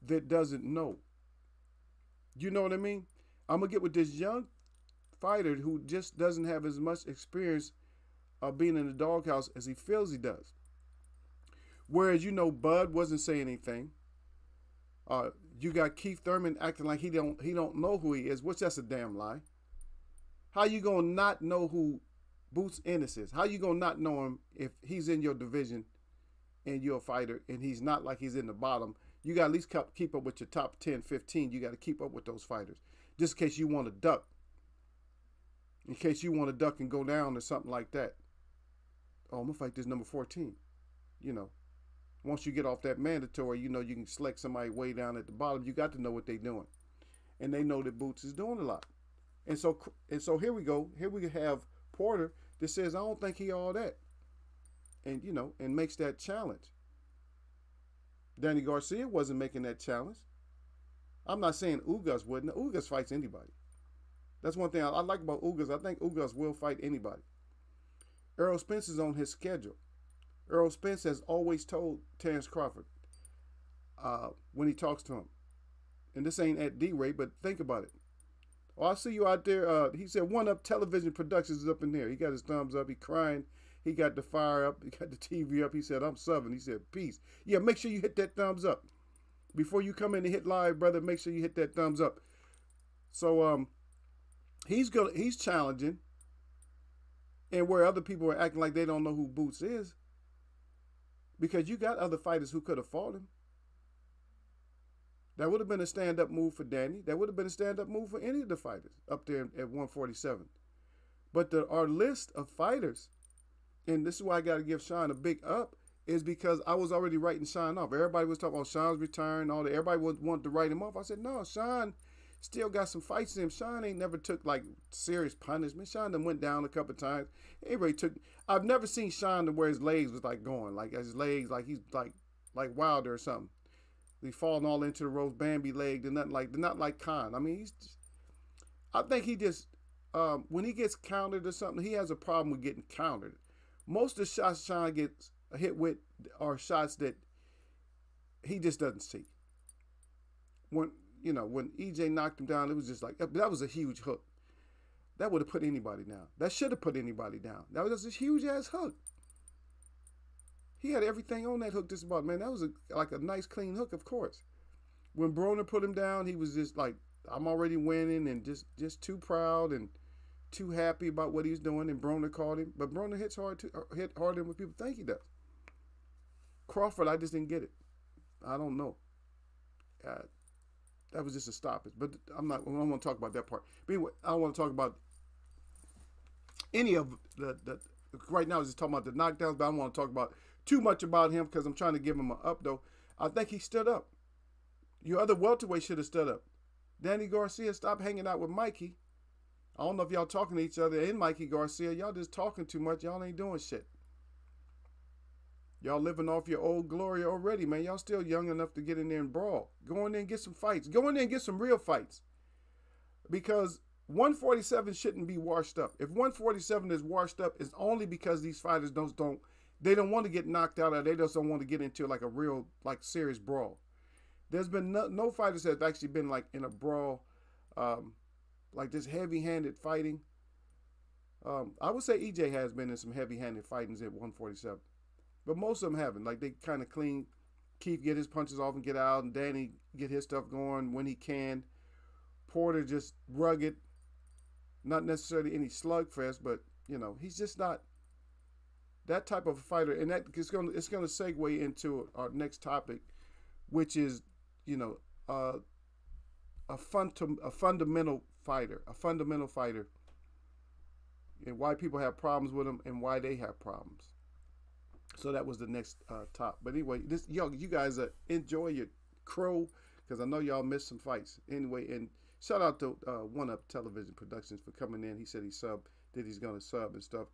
that doesn't know. You know what I mean? I'm gonna get with this young fighter who just doesn't have as much experience of being in the doghouse as he feels he does. Whereas, Bud wasn't saying anything. You got Keith Thurman acting like he don't know who he is, which that's a damn lie. How you gonna not know who Boots Ennis is? How you gonna not know him if he's in your division and you're a fighter and he's not like he's in the bottom? You got to at least keep up with your top 10, 15. You got to keep up with those fighters. Just in case you want to duck. In case you want to duck and go down or something like that. Oh, I'm going to fight this number 14. Once you get off that mandatory, you can select somebody way down at the bottom. You got to know what they're doing. And they know that Boots is doing a lot. And so here we go. Here we have Porter that says, I don't think he all that. And, and makes that challenge. Danny Garcia wasn't making that challenge. I'm not saying Ugas wouldn't. Ugas fights anybody. That's one thing I like about Ugas. I think Ugas will fight anybody. Errol Spence is on his schedule. Errol Spence has always told Terrence Crawford when he talks to him, and this ain't at D-Ray, but think about it. Oh, I see you out there. He said, One Up Television Productions is up in there. He got his thumbs up. He crying. He got the fire up. He got the TV up. He said, I'm subbing. He said, peace. Yeah, make sure you hit that thumbs up. Before you come in and hit live, brother, make sure you hit that thumbs up. So he's challenging. And where other people are acting like they don't know who Boots is, because you got other fighters who could have fought him. That would have been a stand-up move for Danny. That would have been a stand-up move for any of the fighters up there at 147. But our list of fighters, and this is why I got to give Shawn a big up, is because I was already writing Shawn off. Everybody was talking about Shawn's return, all that. Everybody wanted to write him off. I said, no, Shawn still got some fights in him. Shawn ain't never took like serious punishment. Shawn done went down a couple of times. I've never seen Shawn to where his legs was like going, like his legs, like he's like Wilder or something. He's falling all into the ropes, Bambi legged, and not like Khan. I mean, I think he just when he gets countered or something, he has a problem with getting countered. Most of the shots Shawn gets hit with are shots that he just doesn't see. When EJ knocked him down, it was just like, that was a huge hook. That would have put anybody down. That should have put anybody down. That was a huge ass hook. He had everything on that hook just about, man. That was like a nice clean hook, of course. When Broner put him down, he was just like, I'm already winning, and just too proud and too happy about what he's doing, and Broner caught him. But Broner hit harder than what people think he does. Crawford, I just didn't get it. I don't know. That was just a stoppage. But I don't want to talk about that part. But anyway, I don't want to talk about any of the right now. I was just talking about the knockdowns, but I don't want to talk about too much about him because I'm trying to give him an up, though. I think he stood up. Your other welterweight should have stood up. Danny Garcia, stop hanging out with Mikey. I don't know if y'all talking to each other and Mikey Garcia. Y'all just talking too much. Y'all ain't doing shit. Y'all living off your old glory already, man. Y'all still young enough to get in there and brawl. Go in there and get some fights. Go in there and get some real fights. because 147 shouldn't be washed up. If 147 is washed up, it's only because these fighters don't they don't want to get knocked out, or they just don't want to get into like a real like serious brawl. There's been no fighters that have actually been like in a brawl, like this heavy-handed fighting. I would say EJ has been in some heavy-handed fightings at 147, but most of them haven't. Like they kind of clean. Keith get his punches off and get out, and Danny get his stuff going when he can. Porter just rugged, not necessarily any slugfest, but you know he's just not that type of a fighter. And that it's gonna segue into our next topic, which is you know a fundamental fighter, and why people have problems with him and why they have problems. So that was the next top. But anyway, you guys enjoy your Crow, because I know y'all missed some fights. Anyway, and shout out to One Up Television Productions for coming in. He said he's going to sub and stuff.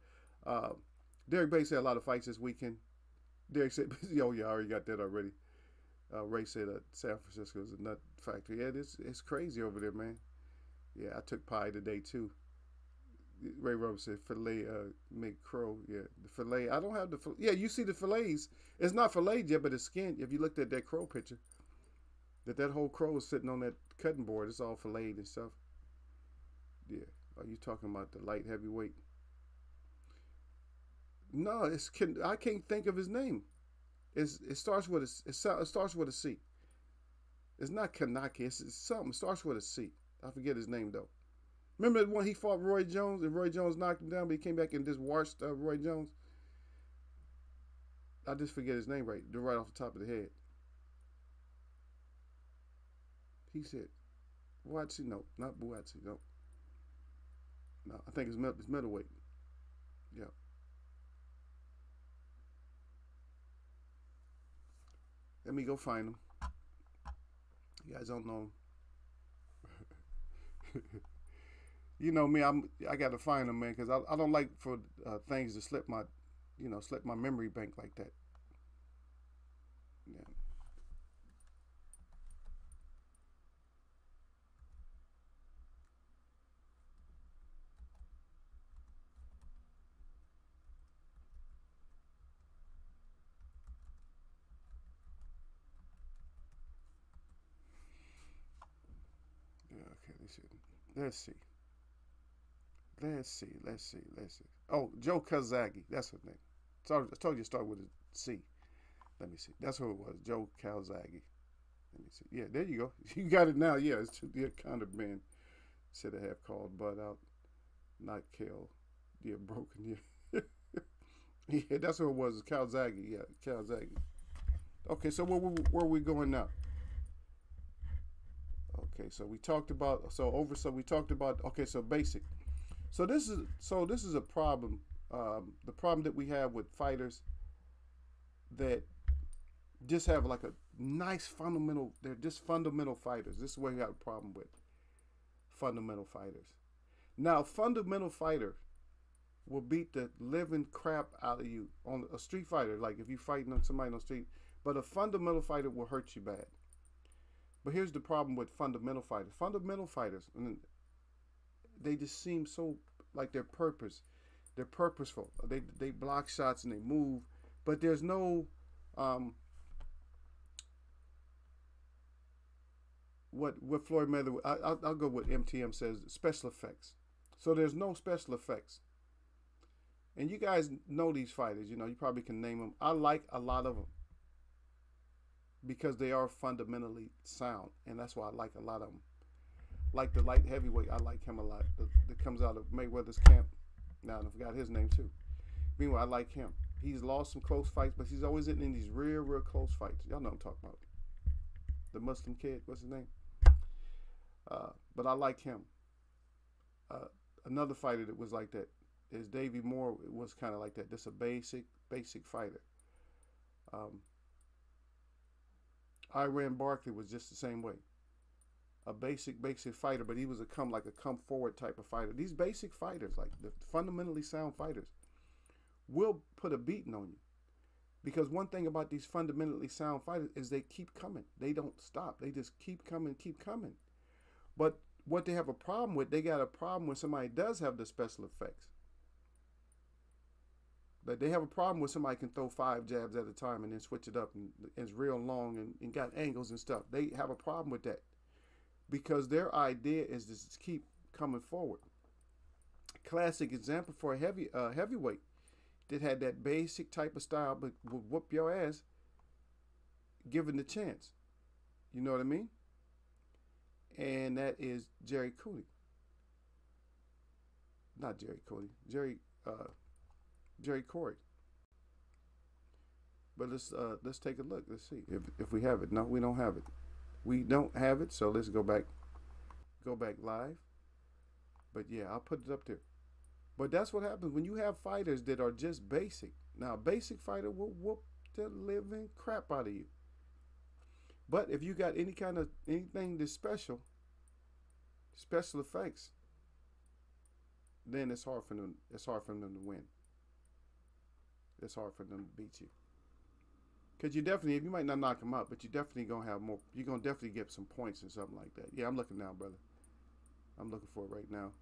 Derek Bates had a lot of fights this weekend. Derek said, yo, yeah, I already got that already. Ray said San Francisco is a nut factory. Yeah, it's crazy over there, man. Yeah, I took pie today too. Ray Roberts said filet make crow. Yeah, the filet. I don't have the yeah. You see the fillets. It's not filleted yet, but it's skinned. If you looked at that crow picture, that whole crow is sitting on that cutting board. It's all filleted and stuff. Yeah. Are you talking about the light heavyweight? No, I can't think of his name. It starts with a C. It's not Kanaki. It's something. It starts with a C. I forget his name though. Remember when he fought Roy Jones and Roy Jones knocked him down, but he came back and just washed Roy Jones? I just forget his name right off the top of the head. He said, Buatsi, no, not Buatsi, no. No, I think it's middleweight. Yeah. Let me go find him. You guys don't know him. You know me, I got to find them, man, because I don't like for things to slip my memory bank like that. Yeah. Yeah. Okay. Let's see. Let's see. Oh, Joe Calzaghe. That's his name. I told you to start with a C. Let me see. That's who it was. Joe Calzaghe. Let me see. Yeah, there you go. You got it now. Yeah, it's the kind of man should have called Bud out, not Kel. Yeah, broken. Yeah. Yeah, that's who it was. Calzaghe. Yeah, Calzaghe. Okay, so where are we going now? Okay, so we talked about okay, so basic. So this is a problem. The problem that we have with fighters that just have like a nice fundamental. They're just fundamental fighters. This is what we have a problem with. Fundamental fighters. Now, fundamental fighter will beat the living crap out of you on a street fighter. Like if you're fighting on somebody on the street, but a fundamental fighter will hurt you bad. But here's the problem with fundamental fighters. Fundamental fighters, they just seem so like they're purposeful. They block shots and they move, but there's no what Floyd Mayweather. I'll go with MTM says special effects. So there's no special effects, and you guys know these fighters. You know you probably can name them. I like a lot of them because they are fundamentally sound, and that's why I like a lot of them. Like the light heavyweight, I like him a lot. That comes out of Mayweather's camp. Now I forgot his name too. Meanwhile, I like him. He's lost some close fights, but he's always in these real close fights. Y'all know what I'm talking about. The Muslim kid, what's his name? But I like him. Another fighter that was like that is Davey Moore. It was kind of like that. Just a basic fighter. Iran Barkley was just the same way. A basic fighter, but he was a come forward type of fighter. These basic fighters, like the fundamentally sound fighters, will put a beating on you. Because one thing about these fundamentally sound fighters is they keep coming. They don't stop. They just keep coming. But what they have a problem with, they got a problem when somebody does have the special effects. But they have a problem with somebody can throw 5 jabs at a time and then switch it up and it's real long and got angles and stuff. They have a problem with that because their idea is to just keep coming forward. Classic example for a heavyweight that had that basic type of style but would whoop your ass given the chance. You know what I mean? And that is Jerry Cooney. Not Jerry Cooney. Jerry Corey. But let's take a look. Let's see if we have it. No, we don't have it. We don't have it. So let's go back live. But yeah, I'll put it up there. But that's what happens when you have fighters that are just basic. Now, a basic fighter will whoop the living crap out of you. But if you got anything that's special effects, then it's hard for them. It's hard for them to win. It's hard for them to beat you. Because you might not knock them out, but you definitely gonna have more. You're gonna definitely get some points or something like that. Yeah, I'm looking now, brother. I'm looking for it right now.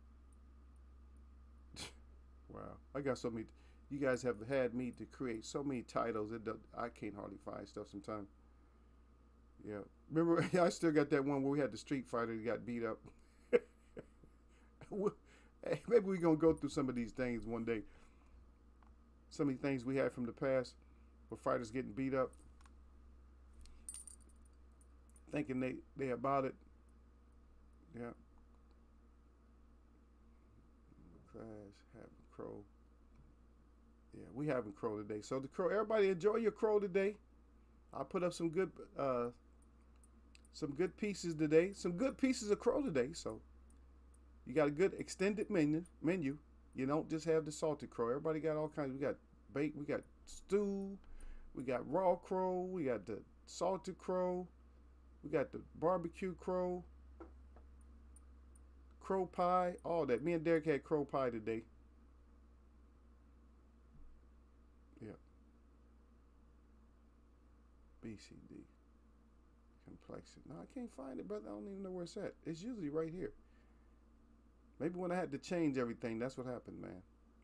Wow, I got so many. You guys have had me to create so many titles. I can't hardly find stuff sometimes. Yeah, remember I still got that one where we had the Street Fighter that got beat up. Hey, maybe we're gonna go through some of these things one day. Some of the things we had from the past where fighters getting beat up, thinking they about it. Yeah. Clash, having Crow. Yeah, we having Crow today. So the Crow, everybody enjoy your Crow today. I put up some good pieces today. Some good pieces of Crow today. So you got a good extended menu. You don't just have the salted crow. Everybody got all kinds. We got bake. We got stew. We got raw crow. We got the salted crow. We got the barbecue crow. Crow pie. All that. Me and Derek had crow pie today. Yeah. BCD. Complexion. No, I can't find it, brother. I don't even know where it's at. It's usually right here. Maybe when I had to change everything, that's what happened, man.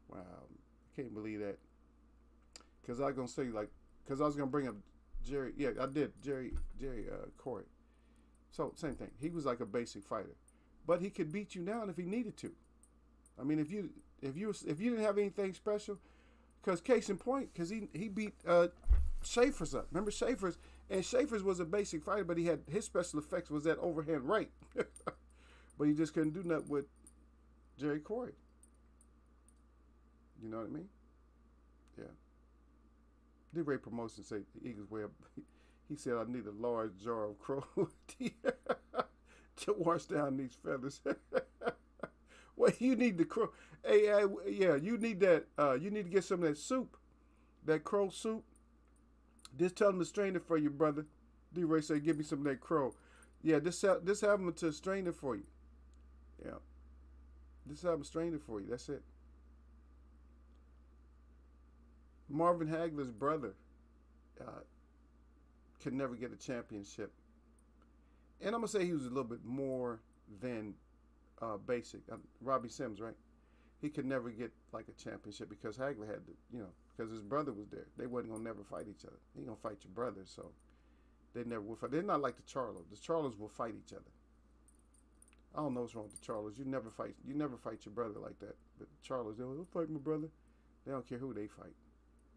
Wow. I can't believe that. Because I was going to say, because I was going to bring up Jerry. Yeah, I did. Jerry Corey. So, same thing. He was like a basic fighter. But he could beat you down if he needed to. I mean, if you didn't have anything special, because case in point, because he beat Schaefer's up. Remember Schaefer's? And Schaefer's was a basic fighter, but his special effects was that overhand right. But he just couldn't do nothing with Jerry Corey. You know what I mean? Yeah. D-Ray Promotion said the Eagles way up. He said, I need a large jar of crow to wash down these feathers. Well, you need the crow. Hey, yeah, you need that. You need to get some of that soup, that crow soup. Just tell them to strain it for you, brother. D-Ray said, give me some of that crow. Yeah, just have them to strain it for you. Yeah. Just have them strain it for you. That's it. Marvin Hagler's brother could never get a championship. And I'm going to say he was a little bit more than basic. Robbie Sims, right? He could never get like a championship because Hagler had to, because his brother was there. They wasn't going to never fight each other. He going to fight your brother, so they never will fight. They're not like the Charlos. The Charlos will fight each other. I don't know what's wrong with the Charlos. You never fight your brother like that. But the Charlos, they'll fight my brother. They don't care who they fight.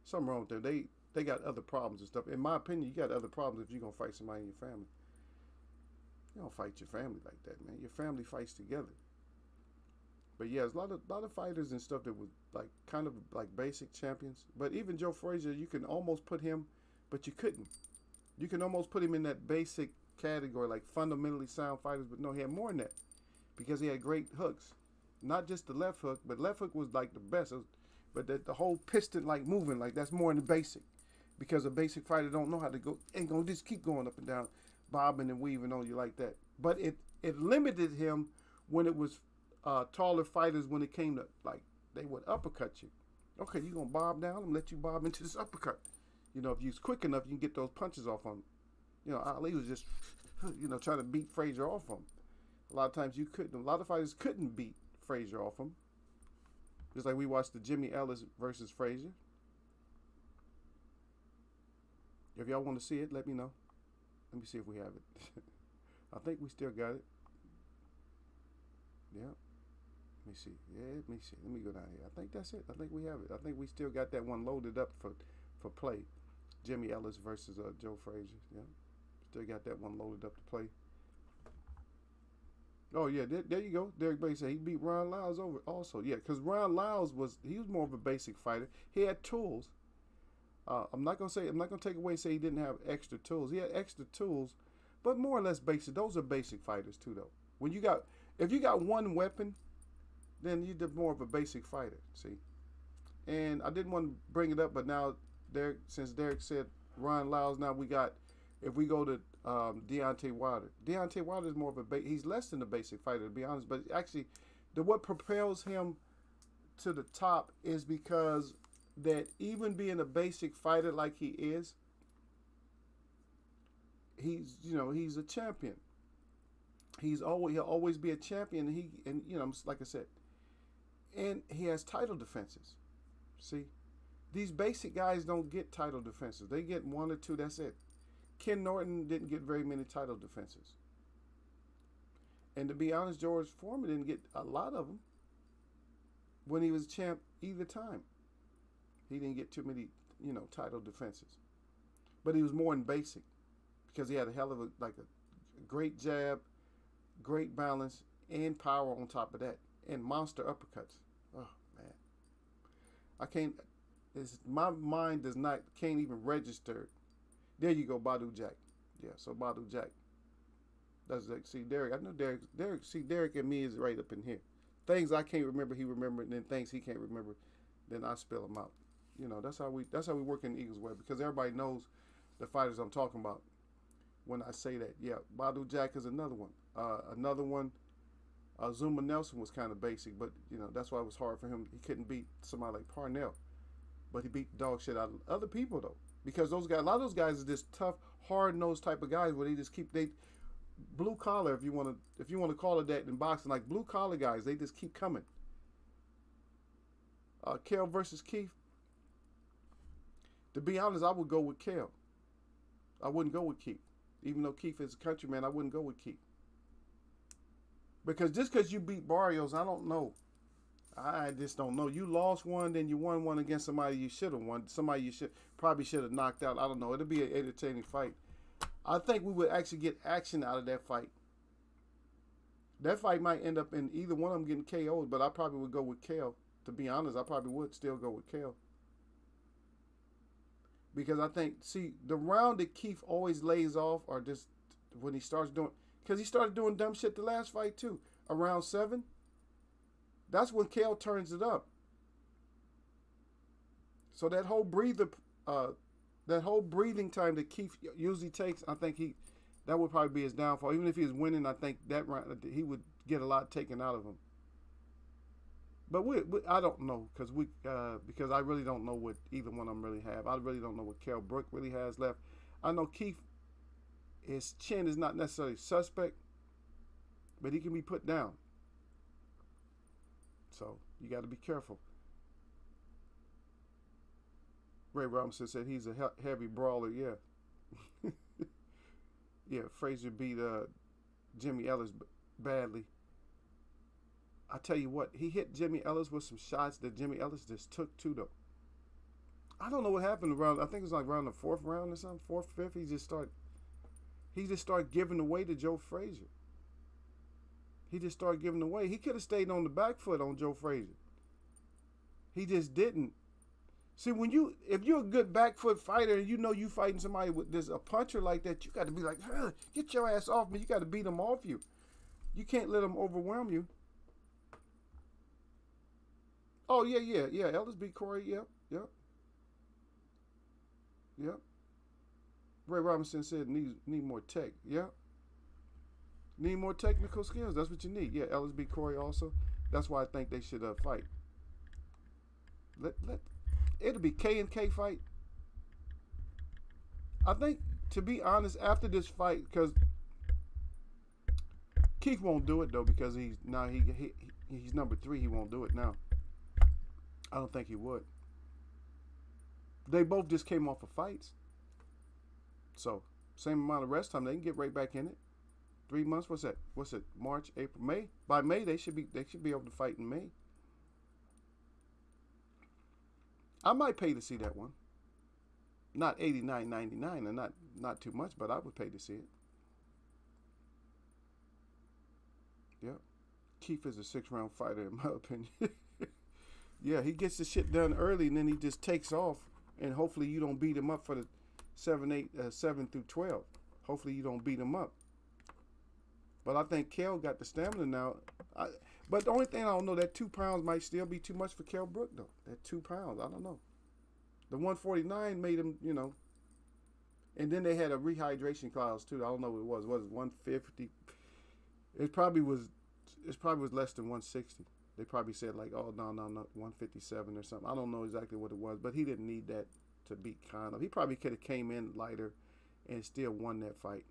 Something wrong with them. They got other problems and stuff. In my opinion, you got other problems if you're going to fight somebody in your family. You don't fight your family like that, man. Your family fights together. But yeah, there's a lot of fighters and stuff that was like kind of like basic champions. But even Joe Frazier, you can almost put him, but you couldn't. You can almost put him in that basic category, like fundamentally sound fighters. But no, he had more than that because he had great hooks. Not just the left hook, but left hook was like the best. But the whole piston like moving, like that's more than the basic. Because a basic fighter don't know how to go, ain't gonna just keep going up and down, bobbing and weaving on you like that. But it limited him when it was taller fighters when it came to, like, they would uppercut you. Okay, you going to bob down? I'm going to let you bob into this uppercut. If you're quick enough, you can get those punches off on him. Ali was just, trying to beat Frazier off him. A lot of times you couldn't. A lot of fighters couldn't beat Frazier off him. Just like we watched the Jimmy Ellis versus Frazier. If y'all want to see it, let me know. Let me see if we have it. I think we still got it. Yeah. Let me see. Yeah, let me see. Let me go down here. I think that's it. I think we have it. I think we still got that one loaded up for play. Jimmy Ellis versus Joe Frazier. Yeah. Still got that one loaded up to play. Oh, yeah. There you go. Derek Bay said he beat Ron Lyles over also. Yeah, because Ron Lyles was more of a basic fighter. He had tools. I'm not gonna take away and say he didn't have extra tools. He had extra tools, but more or less basic. Those are basic fighters too, though. If you got one weapon, then you're more of a basic fighter. See, and I didn't want to bring it up, but now since Derek said Ron Lyles, now we got. If we go to Deontay Wilder, Deontay Wilder is more of a he's less than a basic fighter, to be honest. But actually, what propels him to the top is because that even being a basic fighter like he is, he's a champion. He'll always be a champion. Like I said, and he has title defenses. See, these basic guys don't get title defenses. They get one or two. That's it. Ken Norton didn't get very many title defenses. And to be honest, George Foreman didn't get a lot of them when he was champ either time. He didn't get too many, title defenses. But he was more in basic because he had a hell of a great jab, great balance, and power on top of that, and monster uppercuts. Oh, man. My mind can't even register. There you go, Badu Jack. Yeah, so Badu Jack. That's like, see, Derek. I know Derek and me is right up in here. Things I can't remember, he remembered, and then things he can't remember, then I spell them out. That's how we work in the Eagles Web, because everybody knows the fighters I'm talking about when I say that. Yeah, Badu Jack is another one. Another one, Zuma Nelson was kind of basic, but that's why it was hard for him. He couldn't beat somebody like Parnell, but he beat the dog shit out of other people though, because a lot of those guys are just tough, hard-nosed type of guys where they blue collar, if you want to call it that in boxing, like blue collar guys, they just keep coming. Kell versus Keith. To be honest, I would go with Kell. I wouldn't go with Keith. Even though Keith is a countryman, I wouldn't go with Keith. Because just because you beat Barrios, I don't know. I just don't know. You lost one, then you won one against somebody you should have won. Somebody you probably should have knocked out. I don't know. It'll be an entertaining fight. I think we would actually get action out of that fight. That fight might end up in either one of them getting KO'd, but I probably would go with Kell. To be honest, I probably would still go with Kell. Because I think, the round that Keith always lays off, or just when he starts doing, because he started doing dumb shit the last fight too. Around 7, that's when Kell turns it up. So that whole breathing time that Keith usually takes, I think that would probably be his downfall. Even if he was winning, I think that round he would get a lot taken out of him. But I don't know because I really don't know what either one of them really have. I really don't know what Kell Brook really has left. I know Keith, his chin is not necessarily suspect, but he can be put down. So you got to be careful. Ray Robinson said he's a heavy brawler. Yeah, yeah. Frazier beat Jimmy Ellis badly. I tell you what, he hit Jimmy Ellis with some shots that Jimmy Ellis just took too, though. I don't know what happened around. I think it was like around the 4th round or something, 4th, 5th. He just started giving away to Joe Frazier. He just started giving away. He could have stayed on the back foot on Joe Frazier. He just didn't. See, if you're a good back foot fighter and you fighting somebody with a puncher like that, you got to be like, get your ass off me. You got to beat him off you. You can't let him overwhelm you. Oh, yeah. Ellis beat Corey. Yep. Ray Robinson said need more tech. Yeah. Need more technical skills. That's what you need. Yeah, Ellis beat Corey also. That's why I think they should fight. It'll be K&K fight. I think, to be honest, after this fight, because Keith won't do it though because he's number 3. He won't do it now. I don't think he would. They both just came off of fights, so same amount of rest time. They can get right back in it. 3 months. What's that? What's it? March, April, May. By May they should be able to fight in May. I might pay to see that one. Not $89.99 and not too much, but I would pay to see it. Yeah. Keith is a 6-round fighter in my opinion. Yeah, he gets the shit done early and then he just takes off, and hopefully you don't beat him up for the 7 through 12. Hopefully you don't beat him up. But I think Kell got the stamina now. But the only thing I don't know, that 2 pounds might still be too much for Kell Brook though. That 2 pounds, I don't know. The 149 made him, you know. And then they had a rehydration clause too. I don't know what it was. Was it 150? It probably was less than 160. They probably said like, oh no, 157 or something. I don't know exactly what it was, but he didn't need that to beat Conor. He probably could have came in lighter and still won that fight.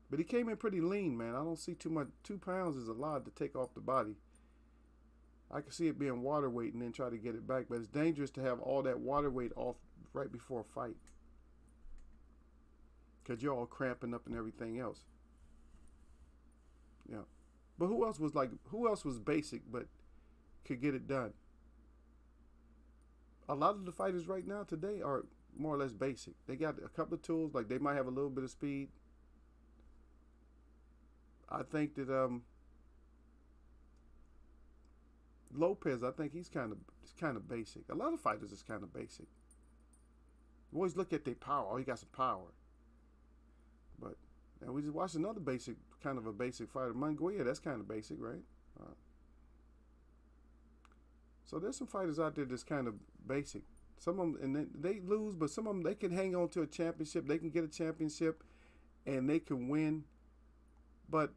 But he came in pretty lean, man. I don't see too much. 2 pounds is a lot to take off the body. I can see it being water weight and then try to get it back, but it's dangerous to have all that water weight off right before a fight, because you're all cramping up and everything else. Yeah. But who else was basic but could get it done? A lot of the fighters right now today are more or less basic. They got a couple of tools, like they might have a little bit of speed. I think that Lopez, I think he's kind of basic. A lot of fighters is kind of basic. You always look at their power. Oh, he got some power. But and we just watched another kind of a basic fighter, Munguia. That's kind of basic, right? So there's some fighters out there that's kind of basic. Some of them, and they lose, but some of them, they can hang on to a championship. They can get a championship, and they can win. But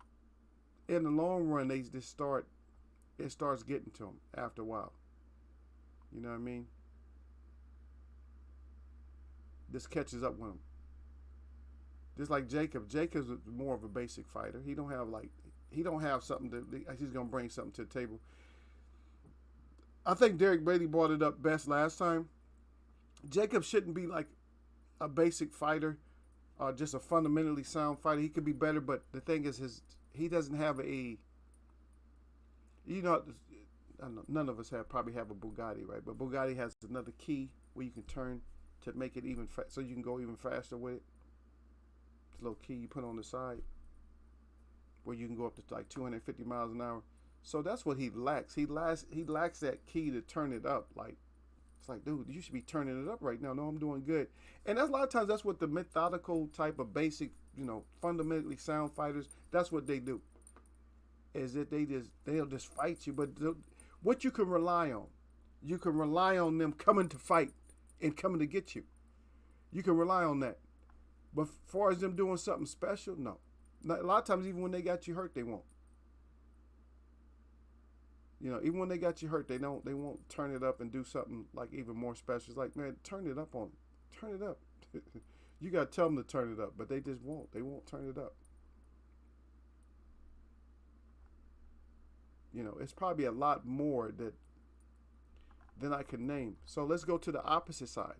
in the long run, it starts getting to them after a while. You know what I mean? This catches up with them. Just like Jacob. Jacob's more of a basic fighter. He don't have something he's gonna bring something to the table. I think Derek Brady brought it up best last time. Jacob shouldn't be like a basic fighter, just a fundamentally sound fighter. He could be better, but the thing is, he doesn't have a. You know, I don't know, none of us probably have a Bugatti, right? But Bugatti has another key where you can turn to make it even so you can go even faster with it. It's a little key you put on the side where you can go up to like 250 miles an hour. So that's what he lacks. He lacks that key to turn it up. Like, it's like, dude, you should be turning it up right now. No, I'm doing good. And that's a lot of times that's what the methodical type of basic, fundamentally sound fighters, that's what they do. Is that they'll just fight you. But what you can rely on them coming to fight and coming to get you. You can rely on that. But as far as them doing something special, no. A lot of times, even when they got you hurt, they won't. Even when they got you hurt, they won't turn it up and do something like even more special. It's like, man, turn it up on them. Turn it up. You got to tell them to turn it up, but they just won't. They won't turn it up. It's probably a lot more than I can name. So let's go to the opposite side.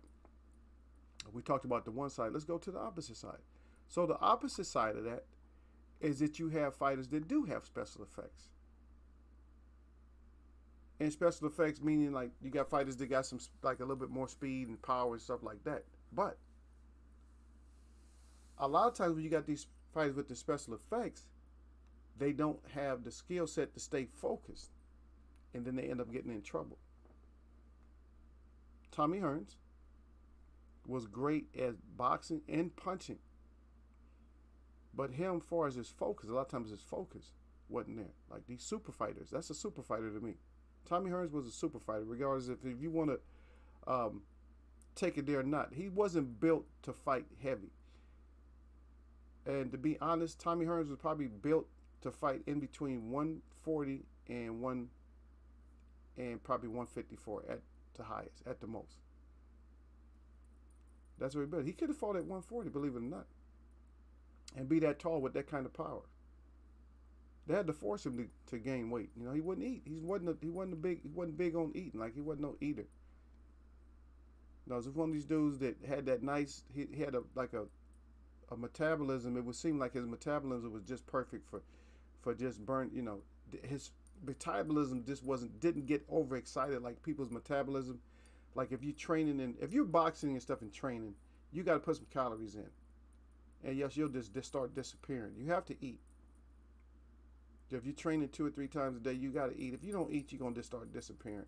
We talked about the one side. Let's go to the opposite side. So the opposite side of that is that you have fighters that do have special effects. And special effects meaning like you got fighters that got some like a little bit more speed and power and stuff like that. But a lot of times when you got these fighters with the special effects, they don't have the skill set to stay focused, and then they end up getting in trouble. Tommy Hearns was great at boxing and punching, but him, as far as his focus, a lot of times his focus wasn't there. Like these super fighters, that's a super fighter to me. Tommy Hearns was a super fighter, regardless if you want to take it there or not. He wasn't built to fight heavy. And to be honest, Tommy Hearns was probably built to fight in between 140 and probably 154 at the highest, at the most. That's what he built. He could have fought at 140, believe it or not, and be that tall with that kind of power. They had to force him to gain weight. You know, he wouldn't eat. He wasn't big on eating. Like he wasn't no eater. No, it was one of these dudes that had that nice. He had a metabolism. It would seem like his metabolism was just perfect for just burn. You know, his metabolism just didn't get overexcited like people's metabolism. Like if you're training and if you're boxing and stuff and training, you got to put some calories in, and yes, you'll just start disappearing. You have to eat. If you're training 2 or 3 times a day, you got to eat. If you don't eat, you're gonna just start disappearing.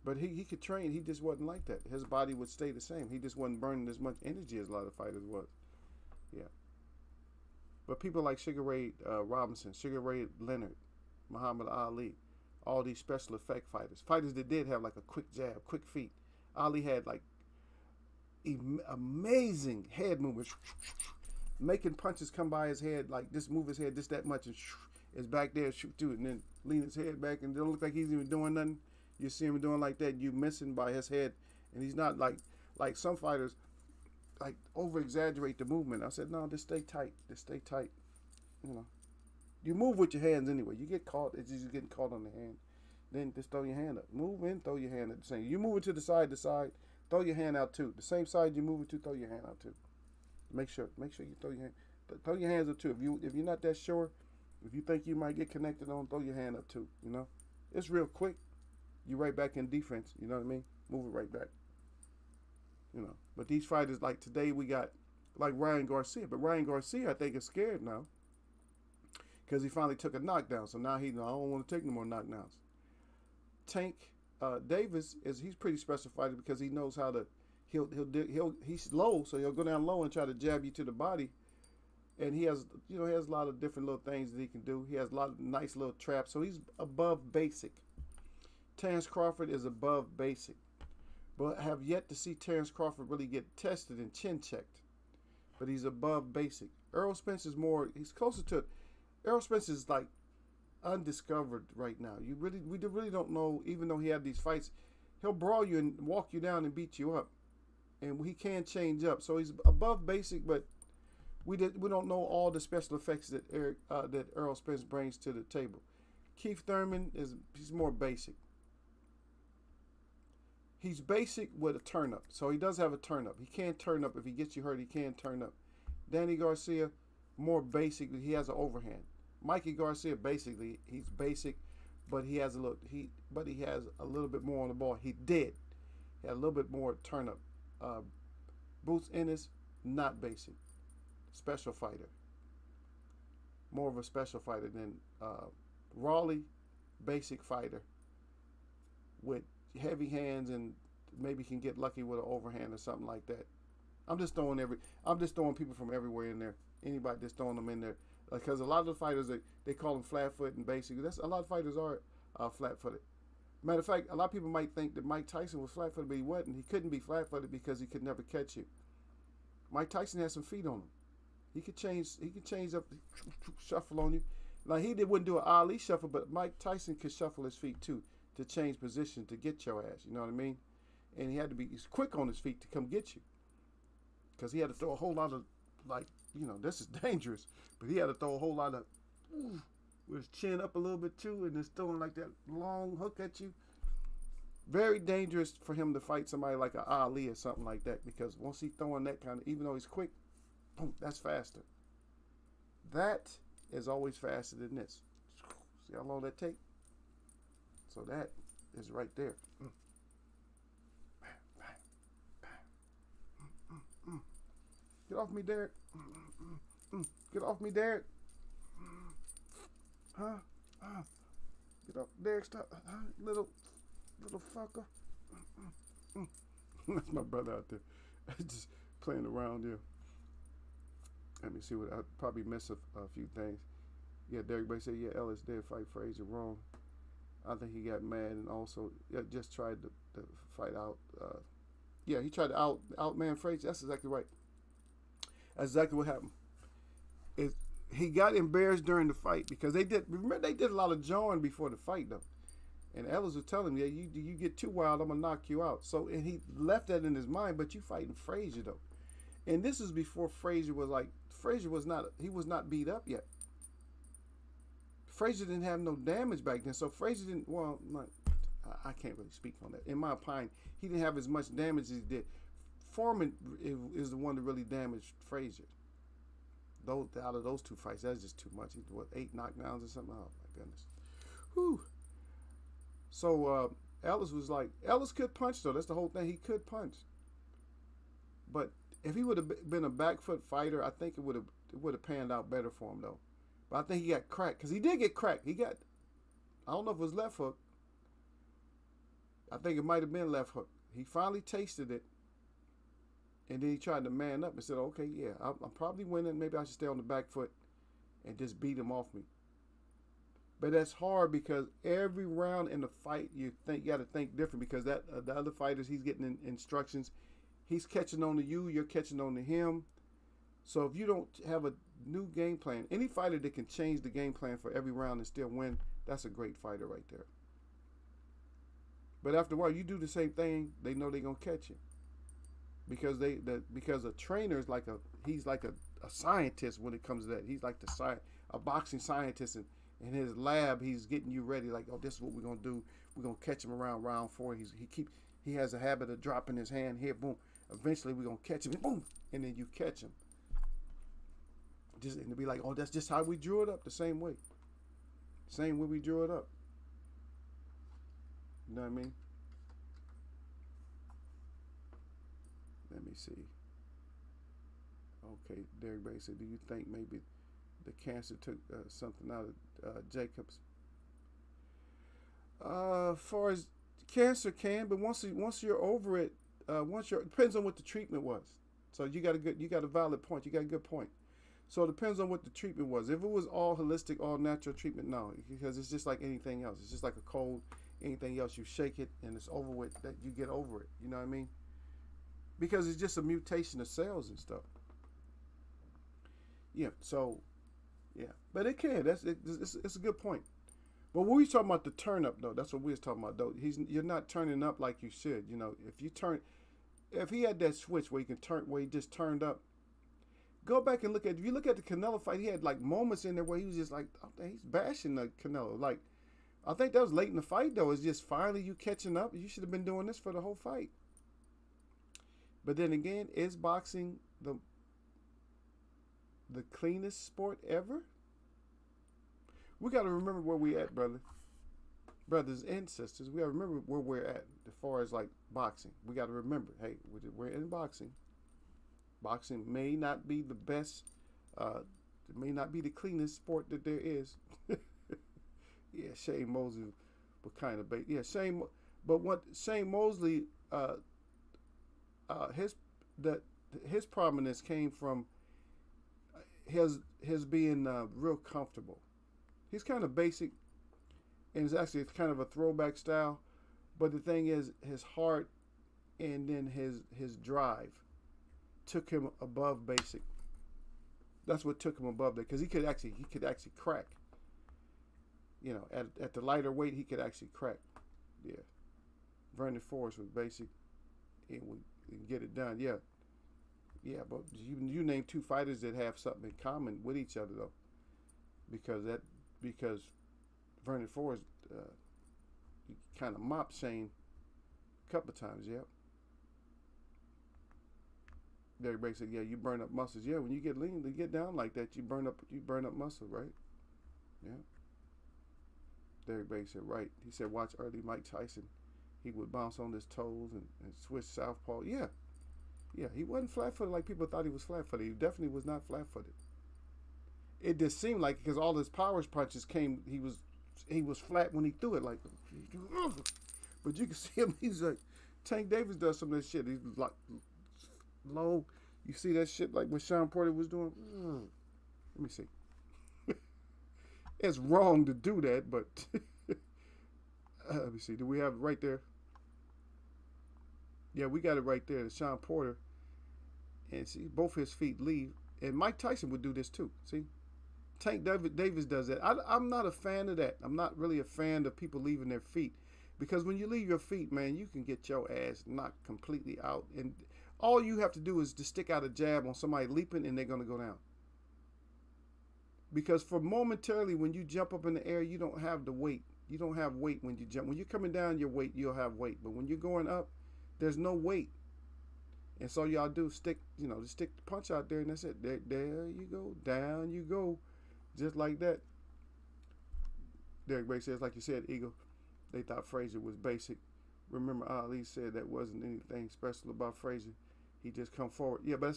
But he could train. He just wasn't like that. His body would stay the same. He just wasn't burning as much energy as a lot of fighters was. Yeah. But people like Sugar Ray Robinson, Sugar Ray Leonard, Muhammad Ali, all these special effect fighters that did have like a quick jab, quick feet. Ali had like amazing head movements, making punches come by his head, like just move his head just that much and is back there, shoot through it, and then lean his head back and don't look like he's even doing nothing. You see him doing like that, you missing by his head, and he's not like some fighters like over exaggerate the movement. I said, no, just stay tight. Just stay tight. You know. You move with your hands anyway. You get caught, it's just getting caught on the hand. Then just throw your hand up. Move in, throw your hand at the same. You move it to the side, throw your hand out too. The same side you move it to, throw your hand out too. Make sure you throw your hand. Throw your hands up too. If you're not that sure, if you think you might get connected on, throw your hand up too. You know, it's real quick. You right back in defense. You know what I mean? Move it right back. You know, but these fighters like today we got like Ryan Garcia, but Ryan Garcia I think is scared now because he finally took a knockdown. So now I don't want to take no more knockdowns. Tank Davis he's pretty special fighter because he knows how to. He's low, so he'll go down low and try to jab you to the body, and he has a lot of different little things that he can do. He has a lot of nice little traps, so he's above basic. Terrence Crawford is above basic, but I have yet to see Terrence Crawford really get tested and chin checked. But he's above basic. Errol Spence is he's closer to. Errol Spence is like undiscovered right now. We really don't know. Even though he had these fights, he'll brawl you and walk you down and beat you up. And he can change up, so he's above basic. But we don't know all the special effects that Errol Spence brings to the table. Keith Thurman he's more basic. He's basic with a turn up, so he does have a turn up. He can turn up if he gets you hurt. He can turn up. Danny Garcia, more basic. He has an overhand. Mikey Garcia, basically he's basic, but he has a little bit more on the ball. He had a little bit more turn up. Boots Ennis, not basic, special fighter. More of a special fighter than Raleigh, basic fighter with heavy hands and maybe can get lucky with an overhand or something like that. I'm just throwing people from everywhere in there. Anybody just throwing them in there because a lot of the fighters they call them flat foot and basic. A lot of fighters are flat footed. Matter of fact, a lot of people might think that Mike Tyson was flat-footed, but he wasn't. He couldn't be flat-footed because he could never catch you. Mike Tyson had some feet on him. He could change up, shuffle on you. Now he wouldn't do an Ali shuffle, but Mike Tyson could shuffle his feet too to change position to get your ass. You know what I mean? And he's quick on his feet to come get you because he had to throw a whole lot of this is dangerous, but he had to throw a whole lot of. With his chin up a little bit too, and just throwing like that long hook at you. Very dangerous for him to fight somebody like an Ali or something like that, because once he's throwing that kind of, even though he's quick, boom, that's faster. That is always faster than this. See how long that take? So that is right there. Get off me, Derek. Get off me, Derek. Huh? Get up, Derek, stop. Little fucker. That's my brother out there. Just playing around there. Let me see what I probably missed a few things. Yeah, Derek Bay said, yeah, Ellis did fight Frazier wrong. I think he got mad and also just tried to fight out. He tried to outman Frazier. That's exactly right. That's exactly what happened. He got embarrassed during the fight because they did a lot of jawing before the fight though, and Ellis was telling him, yeah, you get too wild, I'm gonna knock you out. So and he left that in his mind. But you fighting Frazier though, and this is before Frazier was not beat up yet. Frazier didn't have no damage back then, so Frazier didn't. Well, not, I can't really speak on that. In my opinion, he didn't have as much damage as he did. Foreman is the one that really damaged Frazier. Those out of those two fights, that's just too much. He what 8 knockdowns or something? Oh my goodness. Whew. So Ellis was like, Ellis could punch though. That's the whole thing. He could punch. But if he would have been a back foot fighter, I think it would have panned out better for him though. But I think he got cracked because he did get cracked. He got, I don't know if it was left hook. I think it might have been left hook. He finally tasted it, and then he tried to man up and said, "Okay, yeah, I'm probably winning. Maybe I should stay on the back foot and just beat him off me." But that's hard because every round in the fight, you got to think different because that the other fighters, he's getting instructions. He's catching on to you. You're catching on to him. So if you don't have a new game plan, any fighter that can change the game plan for every round and still win, that's a great fighter right there. But after a while, you do the same thing, they know they're gonna catch you because because a trainer is like he's like a scientist when it comes to that. He's like a boxing scientist, and in his lab, he's getting you ready. Like, oh, this is what we're gonna do. We're gonna catch him around round 4. He has a habit of dropping his hand here, boom. Eventually, we're gonna catch him, boom, and then you catch him. And to be like, oh, that's just how we drew it up, the same way. Same way we drew it up. You know what I mean? Let me see. Okay, Derek Bay said, do you think maybe the cancer took something out of Jacobs? As far as cancer can, but once you're over it, it depends on what the treatment was. So you got a valid point. You got a good point. So it depends on what the treatment was. If it was all holistic, all natural treatment, no, because it's just like anything else. It's just like a cold, anything else. You shake it and it's over with. That you get over it. You know what I mean? Because it's just a mutation of cells and stuff. Yeah. So, yeah, but it can. It's a good point. But when we talking about the turn up though, that's what we was talking about though. You're not turning up like you should. You know, if he had that switch where he just turned up. Go back and look at, if you look at the Canelo fight, he had like moments in there where he was just like, oh, he's bashing the Canelo. Like, I think that was late in the fight though. It's just finally you catching up. You should have been doing this for the whole fight. But then again, is boxing the cleanest sport ever? We got to remember where we at, brothers and sisters. We got to remember where we're at as far as like boxing. We got to remember, hey, we're in boxing. Boxing may not be the best, it may not be the cleanest sport that there is. Yeah, Shane Mosley was kind of bait. Yeah, Shane Mosley, his prominence came from his being real comfortable. He's kind of basic, and it's kind of a throwback style. But the thing is, his heart and then his drive took him above basic. That's what took him above that, because he could actually crack. You know, at the lighter weight, he could actually crack. Yeah, Vernon Forrest was basic, and we get it done. Yeah, but you name 2 fighters that have something in common with each other though, because Vernon Forrest kind of mopped Shane a couple of times. Yeah. Derek Bay said, yeah, you burn up muscles. Yeah, when you get lean, to get down like that, you burn up muscle, right? Yeah. Derek Bay said, right. He said, watch early Mike Tyson. He would bounce on his toes and switch southpaw. Yeah. Yeah, he wasn't flat-footed like people thought he was flat-footed. He definitely was not flat-footed. It just seemed like, because all his power punches came, he was flat when he threw it. Like, but you can see him, he's like, Tank Davis does some of that shit. He's like, low. You see that shit like what Sean Porter was doing? Let me see. It's wrong to do that, but let me see. Do we have it right there? Yeah, we got it right there. Sean Porter. And see, both his feet leave. And Mike Tyson would do this too. See? Tank Davis does that. I'm not a fan of that. I'm not really a fan of people leaving their feet. Because when you leave your feet, man, you can get your ass knocked completely out. And all you have to do is just stick out a jab on somebody leaping and they're going to go down. Because for momentarily, when you jump up in the air, you don't have the weight. You don't have weight when you jump. When you're coming down, your weight, you'll have weight. But when you're going up, there's no weight. And so y'all do stick, just stick the punch out there, and that's it. There you go. Down you go. Just like that. Derek Bay says, like you said, Eagle, they thought Frazier was basic. Remember, Ali said that wasn't anything special about Frazier. He just come forward. Yeah, but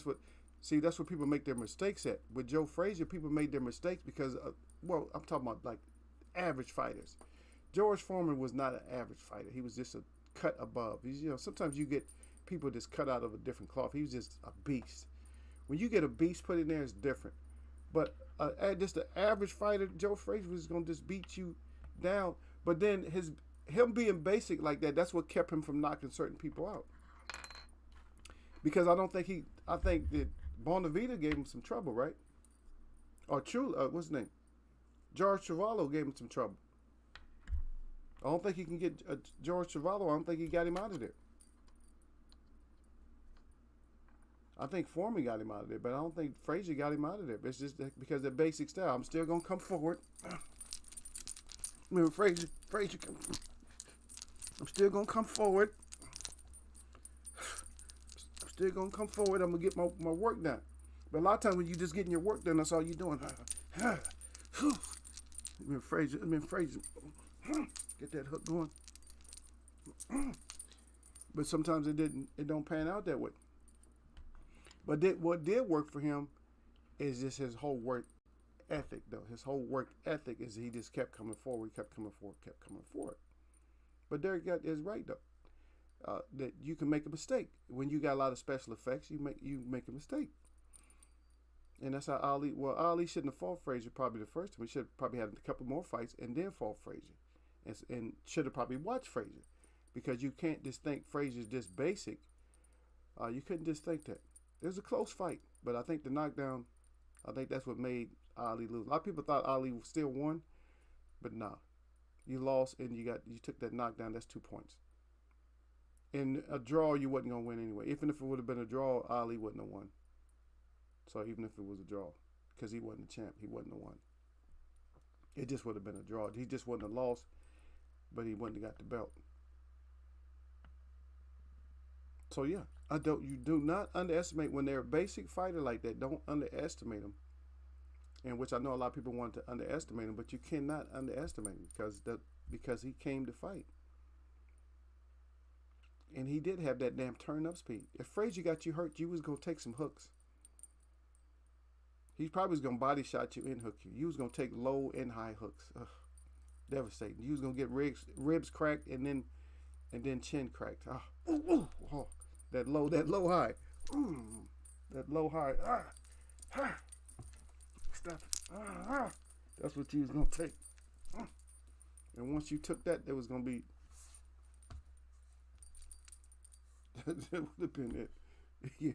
that's what people make their mistakes at. With Joe Frazier, people made their mistakes because, I'm talking about like average fighters. George Foreman was not an average fighter. He was just a cut above. Sometimes you get people just cut out of a different cloth. He was just a beast. When you get a beast put in there, it's different. But just an average fighter, Joe Frazier was going to just beat you down. But then him being basic like that, that's what kept him from knocking certain people out. Because I think that Bonavita gave him some trouble, right? Or what's his name? George Chuvalo gave him some trouble. I don't think he can get George Chuvalo. I don't think he got him out of there. I think Foreman got him out of there, but I don't think Frazier got him out of there. It's just because of basic style. I'm still going to come forward. Remember, Frazier, I'm still going to come forward. I'm still going to come forward. I'm going to get my work done. But a lot of times when you just getting your work done, that's all you're doing. Remember, Frazier. Get that hook going. But sometimes it don't pan out that way. But what did work for him is just his whole work ethic, though. His whole work ethic is he just kept coming forward. But Derek is right, though. That you can make a mistake. When you got a lot of special effects, you make a mistake. And that's how Ali shouldn't have fought Frazier probably the first time. He should have probably had a couple more fights and then fought Frazier. And should have probably watched Frazier. Because you can't just think Frazier's just basic. You couldn't just think that. It was a close fight, but I think the knockdown, that's what made Ali lose. A lot of people thought Ali still won, but nah. You lost and you took that knockdown, that's 2 points. In a draw, you wasn't going to win anyway. Even if it would have been a draw, Ali wouldn't have won. So even if it was a draw, because he wasn't the champ, he wouldn't have won. It just would have been a draw. He just wouldn't have lost, but he wouldn't have got the belt. So yeah, you do not underestimate when they're a basic fighter like that. Don't underestimate them. And which I know a lot of people want to underestimate him, but you cannot underestimate him because he came to fight. And he did have that damn turn up speed. If Frazier got you hurt, you was gonna take some hooks. He probably was gonna body shot you and hook you. You was gonna take low and high hooks. Ugh, devastating. You was gonna get ribs cracked and then chin cracked. Oh, that low high. That low high. Stop it. That's what you was gonna take. And once you took that, there was gonna be. That would have been it. Yeah.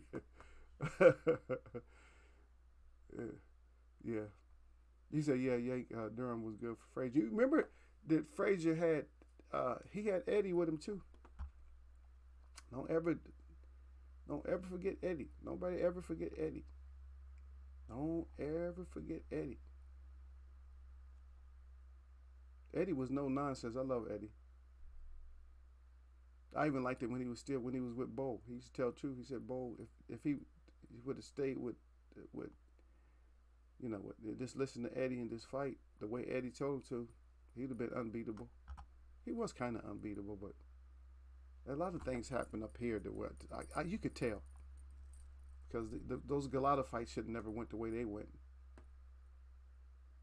Yeah. He said, Durham was good for Frazier. You remember that Frazier had he had Eddie with him too. Don't ever forget Eddie. Nobody ever forget Eddie. Don't ever forget Eddie. Eddie was no nonsense. I love Eddie. I even liked it when he was with Bo. He used to tell the truth. He said, Bo, if he would have stayed with just listen to Eddie in this fight, the way Eddie told him to, he'd have been unbeatable. He was kind of unbeatable, but a lot of things happened up here that you could tell. Because those Galata fights should have never went the way they went.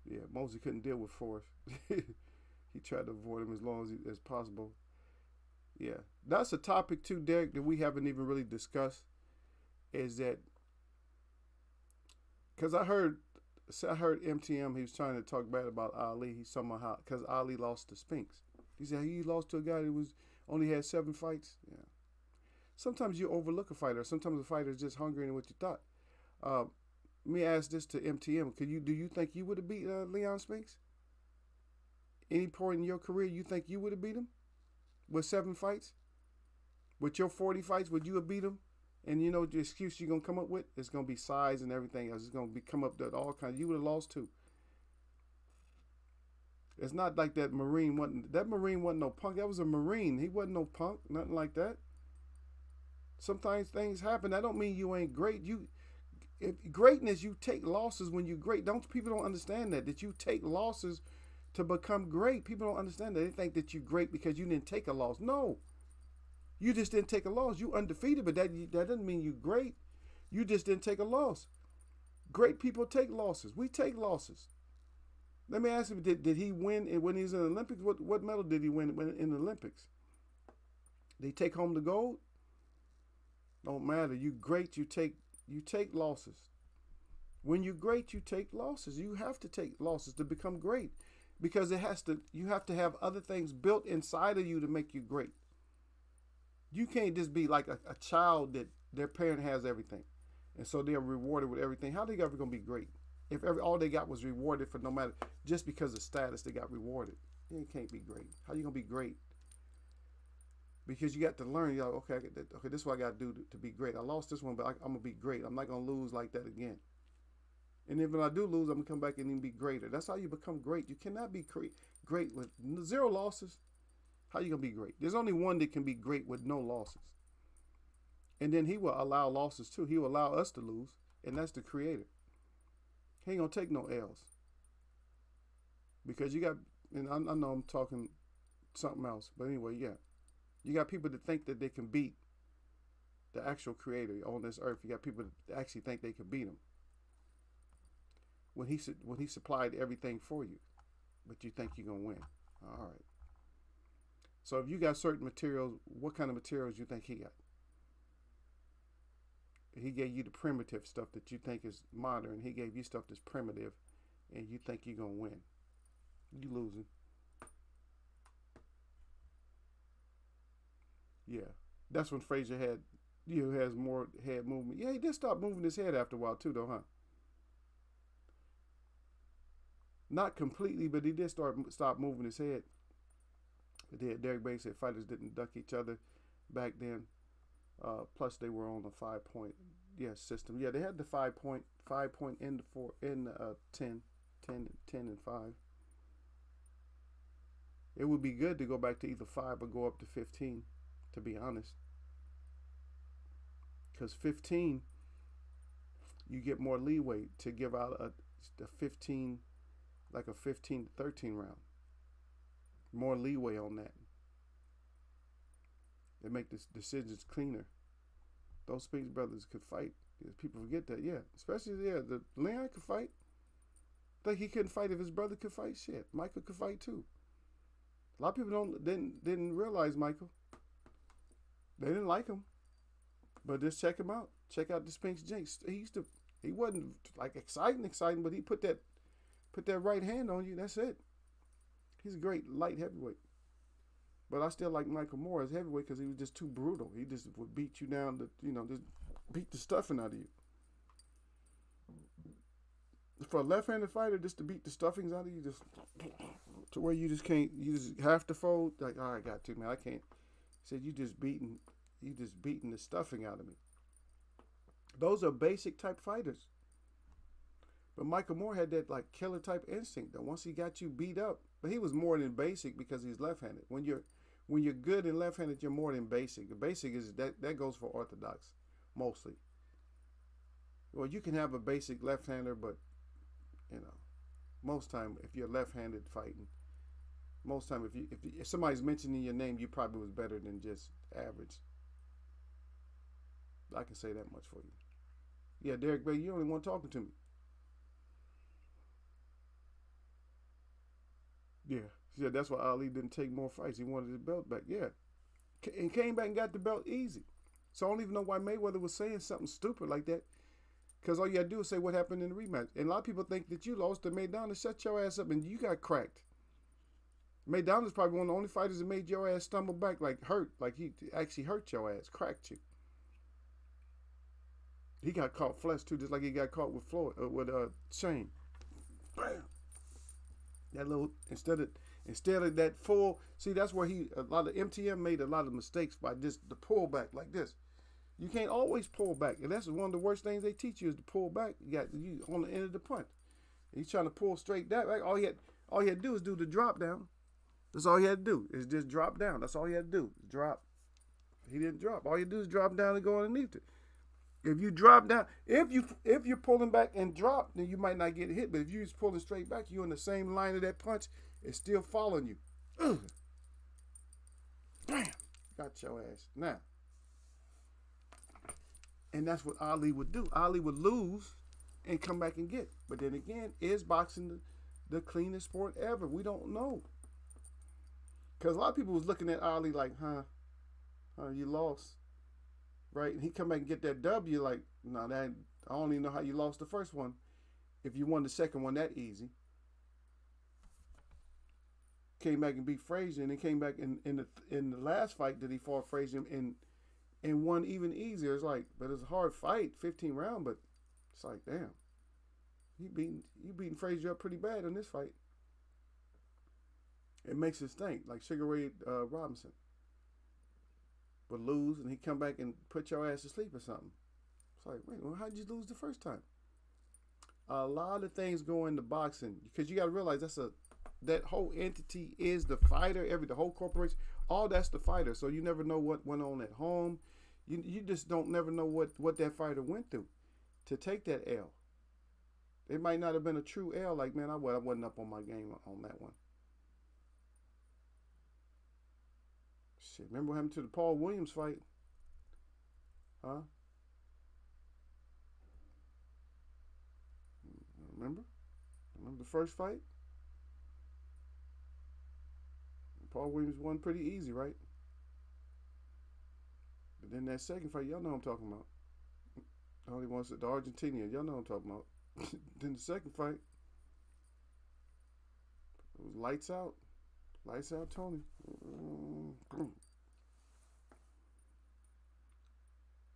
Yeah, Mosey couldn't deal with Forrest. He tried to avoid him as long as possible. Yeah, that's a topic too, Derek, that we haven't even really discussed. Is that because I heard MTM, he was trying to talk bad about Ali. He's talking about how because Ali lost to Spinks. He said he lost to a guy who only had 7 fights. Yeah. Sometimes you overlook a fighter. Sometimes a fighter is just hungrier than what you thought. Let me ask this to MTM. Do you think you would have beat Leon Spinks? Any point in your career, you think you would have beat him with 7 fights? With your 40 fights, would you have beat him? And you know the excuse you're gonna come up with is gonna be size and everything else. It's gonna come up with all kinds. You would have lost too. It's not like that Marine wasn't. That Marine wasn't no punk. That was a Marine. He wasn't no punk. Nothing like that. Sometimes things happen. That don't mean you ain't great. If greatness, you take losses when you're great. People don't understand that you take losses to become great. People don't understand that. They think that you're great because you didn't take a loss. No, you just didn't take a loss. You undefeated, but that doesn't mean you're great. You just didn't take a loss. Great people take losses. We take losses. Let me ask him, did he win when he was in the Olympics? What medal did he win in the Olympics? Did he take home the gold? Don't matter. You great, you take losses. When you're great, you take losses. You have to take losses to become great. Because you have to have other things built inside of you to make you great. You can't just be like a child that their parent has everything. And so they're rewarded with everything. How are they ever going to be great? If all they got was rewarded for no matter, just because of status, they got rewarded. You can't be great. How are you going to be great? Because you got to learn, you're like, okay, this is what I got to do to be great. I lost this one, but I'm going to be great. I'm not going to lose like that again. And if I do lose, I'm going to come back and even be greater. That's how you become great. You cannot be great with 0 losses. How you going to be great? There's only one that can be great with no losses. And then he will allow losses too. He will allow us to lose, and that's the Creator. He ain't going to take no L's. Because you got, and I know I'm talking something else, but anyway, yeah. You got people that think that they can beat the actual Creator on this earth. You got people that actually think they can beat him. When he supplied everything for you, but you think you're going to win. All right. So if you got certain materials, what kind of materials you think he got? He gave you the primitive stuff that you think is modern. He gave you stuff that's primitive, and you think you're going to win. You losing. Yeah. That's when Frazier has more head movement. Yeah, he did stop moving his head after a while too, though, huh? Not completely, but he did stop moving his head. Derek Bates said fighters didn't duck each other back then. Plus, they were on the 5-point system. Yeah, they had the 5-point in 10 and 5. It would be good to go back to either 5 or go up to 15, to be honest. Because 15, you get more leeway to give out a 15, like a 15 to 13 round. More leeway on that. They make the decisions cleaner. Those Spinks brothers could fight. People forget that, yeah. Especially, the Leon could fight. Think he couldn't fight if his brother could fight? Shit, Michael could fight too. A lot of people didn't realize Michael. They didn't like him. But just check him out. Check out the Spinks Jinx. He wasn't like exciting, but he put that right hand on you. That's it. He's a great light heavyweight. But I still like Michael Moore as heavyweight because he was just too brutal. He just would beat you down just beat the stuffing out of you. For a left-handed fighter, just to beat the stuffings out of you, just to where you just have to fold. Like, all right, got to, man. I can't. He said, you just beating the stuffing out of me. Those are basic type fighters. But Michael Moore had that like killer type instinct that once he got you beat up, but he was more than basic because he's left-handed. When you're good and left-handed, you're more than basic. The basic is that goes for orthodox mostly. Well, you can have a basic left-hander, but most time if you're left-handed fighting, most time if somebody's mentioning your name, you probably was better than just average. I can say that much for you. Yeah, Derek Bay, you only want talking to me. Yeah, that's why Ali didn't take more fights. He wanted his belt back. Yeah, and came back and got the belt easy. So I don't even know why Mayweather was saying something stupid like that. Because all you got to do is say what happened in the rematch. And a lot of people think that you lost to Maidana. Shut your ass up and you got cracked. Maidana's probably one of the only fighters that made your ass stumble back, like hurt. Like he actually hurt your ass, cracked you. He got caught flush too, just like he got caught with Shane. Bam. That little instead of that full, see that's where a lot of MTM made a lot of mistakes by just the pull back like this. You can't always pull back, and that's one of the worst things they teach you is to pull back. You on the end of the punch. He's trying to pull straight that back. All he had to do is do the drop down. That's all he had to do is just drop down. That's all he had to do. Drop. He didn't drop. All you do is drop down and go underneath it. If you drop down, if you're pulling back and drop, then you might not get hit. But if you're just pulling straight back, you're in the same line of that punch. It's still following you. Ugh. Damn. Got your ass. Now. And that's what Ali would do. Ali would lose and come back and get. But then again, is boxing the cleanest sport ever? We don't know. Because a lot of people was looking at Ali like, you lost. Right? And he come back and get that W like, no, that I don't even know how you lost the first one. If you won the second one that easy. Came back and beat Frazier, and then came back in the last fight that he fought Frazier and won even easier. It's like, but it's a hard fight, 15 round, but it's like, damn. You beating Frazier up pretty bad in this fight. It makes us think, like Sugar Ray Robinson would lose, and he come back and put your ass to sleep or something. It's like, wait, well, how'd you lose the first time? A lot of things go into boxing because you got to realize that whole entity is the fighter. The whole corporation, all that's the fighter. So you never know what went on at home. You just don't never know what that fighter went through to take that L. It might not have been a true L. Like, man, I wasn't up on my game on that one. Shit, remember what happened to the Paul Williams fight? Huh? Remember? Remember the first fight? Paul Williams won pretty easy, right? But then that second fight, y'all know what I'm talking about. I only wants the Argentinian. Y'all know what I'm talking about. Then the second fight, it was lights out. Lights out Tony.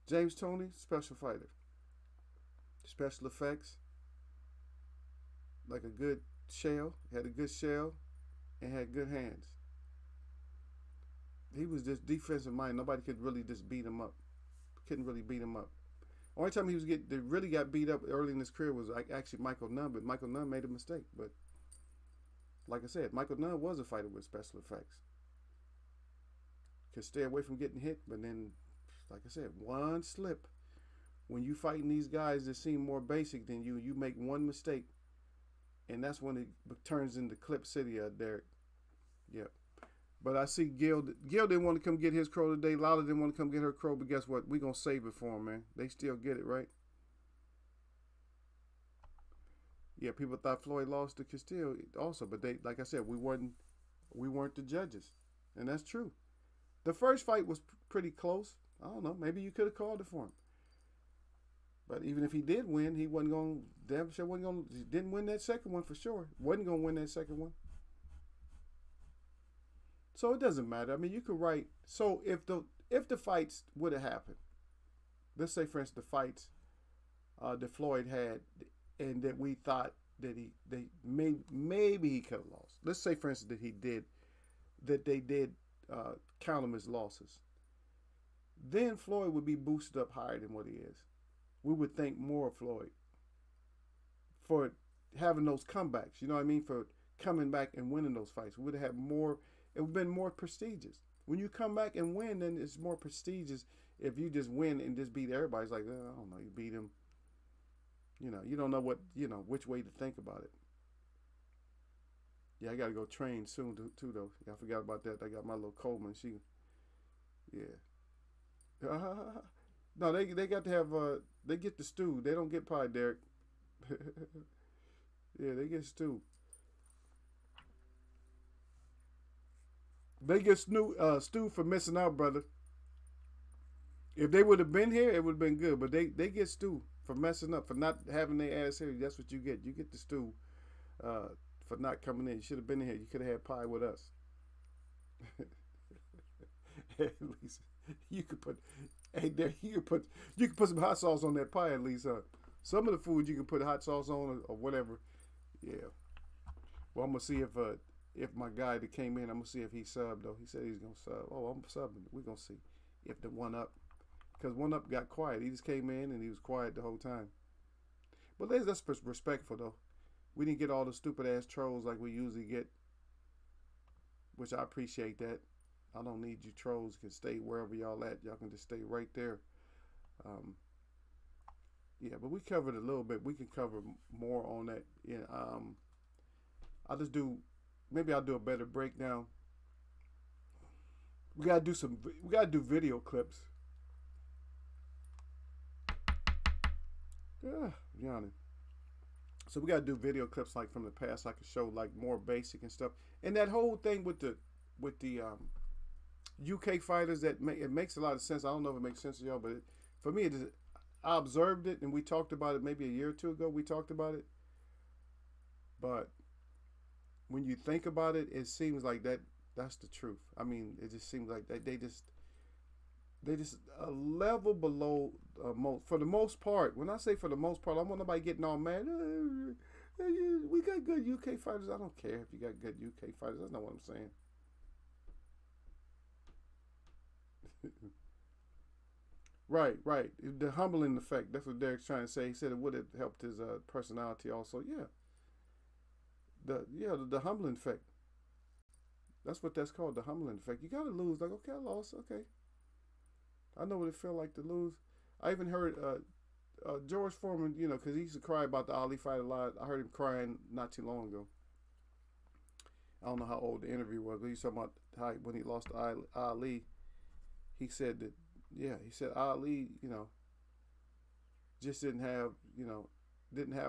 James Toney, special fighter. Special effects. Like a good shell. Had a good shell and had good hands. He was just defensive minded. Nobody could really just beat him up. Couldn't really beat him up. Only time they really got beat up early in his career was actually Michael Nunn, but Michael Nunn made a mistake. But like I said, Michael Nunn was a fighter with special effects. Could stay away from getting hit, but then, like I said, one slip. When you fighting these guys that seem more basic than you, you make one mistake, and that's when it turns into Clip City, Derek. Yep. But I see Gil didn't want to come get his crow today. Lala didn't want to come get her crow, but guess what? We're going to save it for him, man. They still get it, right? Yeah, people thought Floyd lost to Castillo also, but they, like I said, we weren't the judges. And that's true. The first fight was pretty close. I don't know. Maybe you could have called it for him. But even if he did win, he wasn't going to, damn sure wasn't going to, didn't win that second one for sure. Wasn't going to win that second one. So it doesn't matter. I mean, you could write. So if the fights would have happened, let's say for instance the fights that Floyd had, and that we thought that maybe he could have lost. Let's say for instance that they did count him as losses. Then Floyd would be boosted up higher than what he is. We would think more of Floyd for having those comebacks. You know what I mean? For coming back and winning those fights, we would have had more. It would have been more prestigious. When you come back and win, then it's more prestigious. If you just win and just beat everybody, it's like, oh, I don't know, you beat him. You know, you don't know which way to think about it. Yeah, I got to go train soon too, though. Yeah, I forgot about that. I got my little Coleman. Yeah. No, they got to have, they get the stew. They don't get pie, Derek. Yeah, they get stew. They get stew for missing out, brother. If they would have been here, it would have been good. But they get stew for messing up, for not having their ass here. That's what you get. You get the stew for not coming in. You should have been here. You could have had pie with us. At least you could put. Hey, there you can put some hot sauce on that pie at least. Some of the food you can put hot sauce on or whatever. Yeah. Well, I'm gonna see if my guy that came in, I'm going to see if he subbed, though. He said he's going to sub. Oh, I'm subbing. We're going to see if the one up, because one up got quiet. He just came in and he was quiet the whole time. But that's respectful, though. We didn't get all the stupid ass trolls like we usually get, which I appreciate that. I don't need you trolls. You can stay wherever y'all at. Y'all can just stay right there. Um, yeah, but we covered a little bit. We can cover more on that. Yeah. I'll just do. Maybe I'll do a better breakdown. We gotta do some. We gotta do video clips. Yeah, yawning. So we gotta do video clips like from the past. I can show like more basic and stuff. And that whole thing with the UK fighters, it makes a lot of sense. I don't know if it makes sense to y'all, but for me, I observed it and we talked about it maybe a year or two ago. We talked about it, but when you think about it, it seems like that's the truth. I mean, it just seems like they just a level below most, for the most part. When I say for the most part, I don't want nobody getting all mad. We got good UK fighters. I don't care if you got good UK fighters. That's not what I'm saying. Right. The humbling effect. That's what Derek's trying to say. He said it would have helped his personality also. Yeah. The humbling effect. That's what that's called, the humbling effect. You gotta lose. Like, okay, I lost. Okay. I know what it felt like to lose. I even heard George Foreman, because he used to cry about the Ali fight a lot. I heard him crying not too long ago. I don't know how old the interview was, but he was talking about how when he lost to Ali, he said that, he said Ali, just didn't have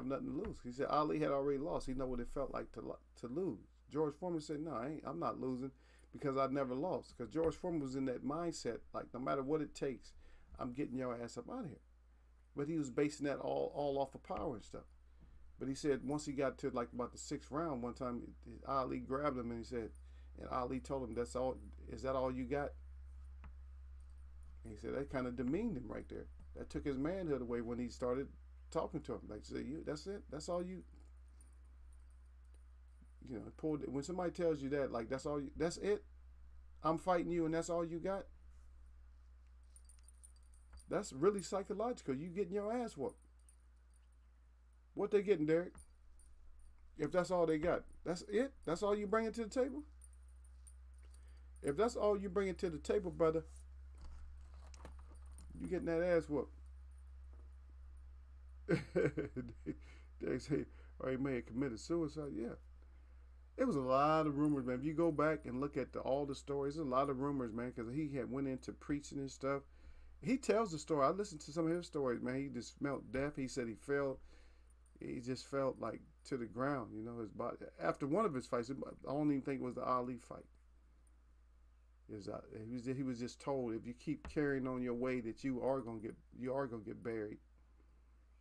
nothing to lose. He said Ali had already lost. He know what it felt like to lose. George Foreman said, no, I'm not losing because I never lost. Because George Foreman was in that mindset, like no matter what it takes, I'm getting your ass up out of here. But he was basing that all off of power and stuff. But he said once he got to like about the 6th round, one time Ali grabbed him and he said, and Ali told him, "That's all. Is that all you got?" And he said that kind of demeaned him right there. That took his manhood away when he started talking to him. Like, say, that's it. That's all you. Pulled. When somebody tells you that, like, that's all. That's it. I'm fighting you, and that's all you got. That's really psychological. You getting your ass whooped. What they getting, Derek? If that's all they got, that's it. That's all you bringing to the table. If that's all you bringing to the table, brother, you getting that ass whooped. Derek say, "Oh, he may have committed suicide." Yeah. It was a lot of rumors, man. If you go back and look at all the stories, there's a lot of rumors, man, because he had went into preaching and stuff. He tells the story. I listened to some of his stories, man. He just smelled death. He said he just felt like to the ground, his body. After one of his fights, I don't even think it was the Ali fight. He was just told, if you keep carrying on your way, that you are gonna get buried.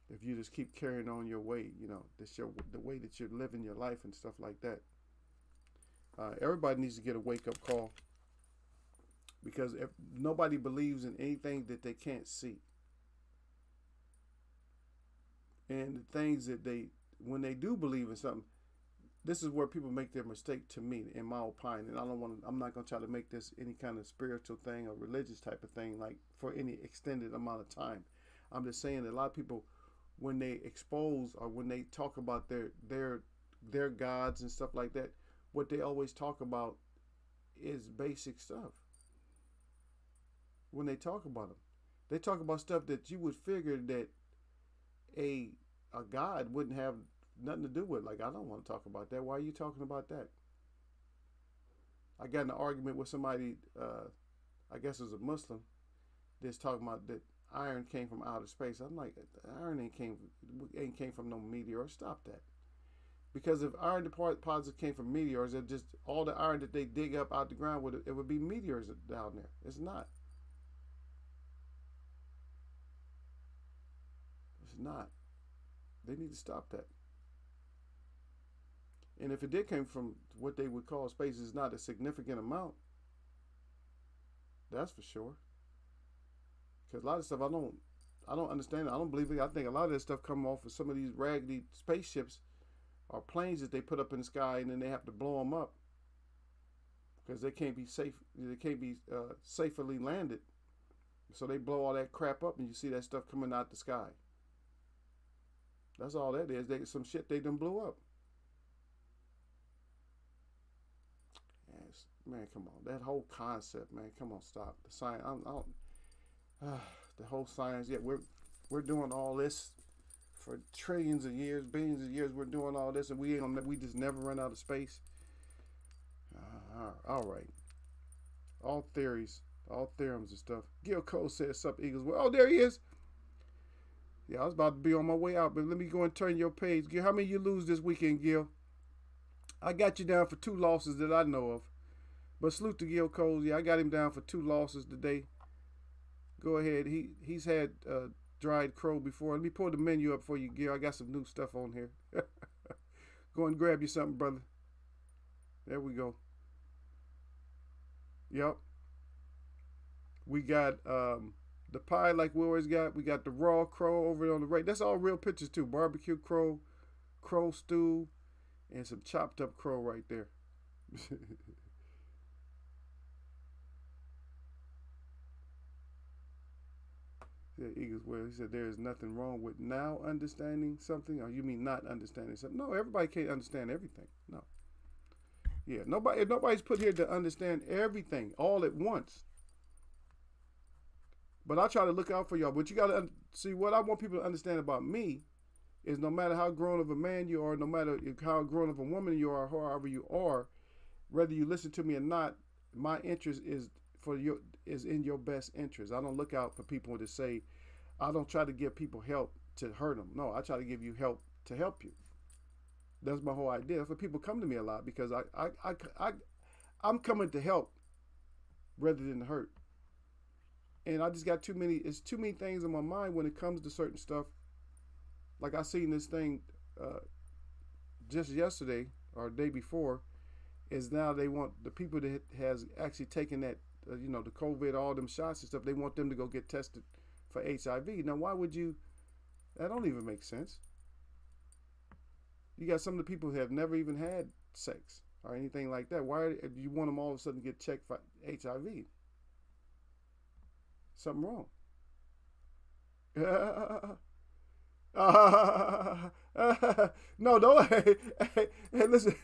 If you just keep carrying on your way, the way that you're living your life and stuff like that. Everybody needs to get a wake-up call, because if nobody believes in anything that they can't see, and the things that when they do believe in something, this is where people make their mistake, to me, in my opinion. And I'm not gonna try to make this any kind of spiritual thing or religious type of thing, like for any extended amount of time. I'm just saying that a lot of people, when they expose or when they talk about their gods and stuff like that, what they always talk about is basic stuff. When they talk about them, they talk about stuff that you would figure that a God wouldn't have nothing to do with. Like, I don't want to talk about that. Why are you talking about that? I got in an argument with somebody, I guess it was a Muslim, that's talking about that iron came from outer space. I'm like, iron ain't came from no meteor. Stop that. Because if iron deposits came from meteors, it just all the iron that they dig up out the ground it would be meteors down there. It's not. It's not. They need to stop that. And if it did come from what they would call space, is not a significant amount. That's for sure. Because a lot of stuff I don't understand. I don't believe it. I think a lot of this stuff come off of some of these raggedy spaceships or planes that they put up in the sky, and then they have to blow them up because they can't be safe. They can't be safely landed. So they blow all that crap up, and you see that stuff coming out the sky. That's all that is. Some shit they done blew up. man, come on. That whole concept, man, come on, stop. The science, the whole science. Yeah, we're doing all this for trillions of years, billions of years. We're doing all this, and we just never run out of space. All right. All theories, all theorems and stuff. Gil Cole says, "Sup, Eagles?" Well, oh, there he is. Yeah, I was about to be on my way out, but let me go and turn your page. Gil, how many you lose this weekend, Gil? I got you down for 2 losses that I know of. But salute to Gil Cole. Yeah, I got him down for 2 losses today. Go ahead. He's had dried crow before. Let me pull the menu up for you, Gil. I got some new stuff on here. Go and grab you something, brother. There we go. Yep. We got the pie like we always got. We got the raw crow over on the right. That's all real pictures too. Barbecue crow, crow stew, and some chopped up crow right there. Yeah, Eagles, well, he said there is nothing wrong with now understanding something, or you mean not understanding something? No, everybody can't understand everything. No. Yeah, nobody's put here to understand everything all at once. But I try to look out for y'all. But you got to see, what I want people to understand about me is no matter how grown of a man you are, no matter how grown of a woman you are, however you are, whether you listen to me or not, my interest is in your best interest. I don't look out for people to say, I don't try to give people help to hurt them. No, I try to give you help to help you. That's my whole idea. That's why people come to me a lot, because I'm coming to help rather than to hurt. And I just got too many things in my mind when it comes to certain stuff. Like I seen this thing just yesterday or the day before, is now they want the people that has actually taken that, the COVID, all them shots and stuff, they want them to go get tested for HIV. Now, why would you? That don't even make sense. You got some of the people who have never even had sex or anything like that. Why do you want them all of a sudden to get checked for HIV? Something wrong. No, don't. Hey, listen.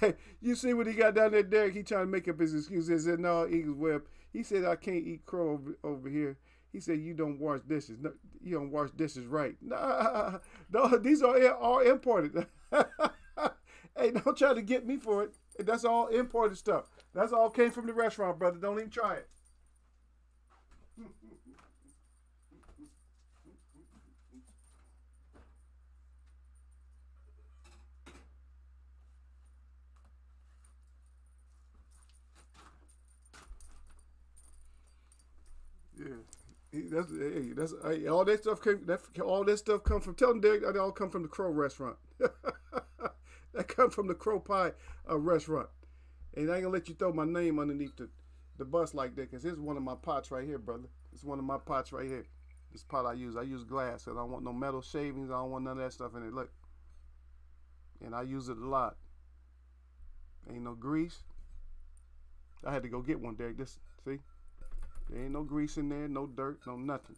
Hey, you see what he got down there, Derek? He trying to make up his excuse. He said, "No, Eagles Web." He said, "I can't eat crow over here." He said, "You don't wash dishes. No, you don't wash dishes right." Nah, no, these are all imported. Hey, don't try to get me for it. That's all imported stuff. That's all came from the restaurant, brother. Don't even try it. Yeah, all that stuff came. All that stuff come from. Tell them they all come from the Crow restaurant. That come from the Crow Pie restaurant. And I ain't gonna let you throw my name underneath the bus like that, because here's one of my pots right here, brother. It's one of my pots right here. This pot I use glass. I don't want no metal shavings. I don't want none of that stuff in it. Look, and I use it a lot. Ain't no grease. I had to go get one, Derek. This, see. There ain't no grease in there, no dirt, no nothing.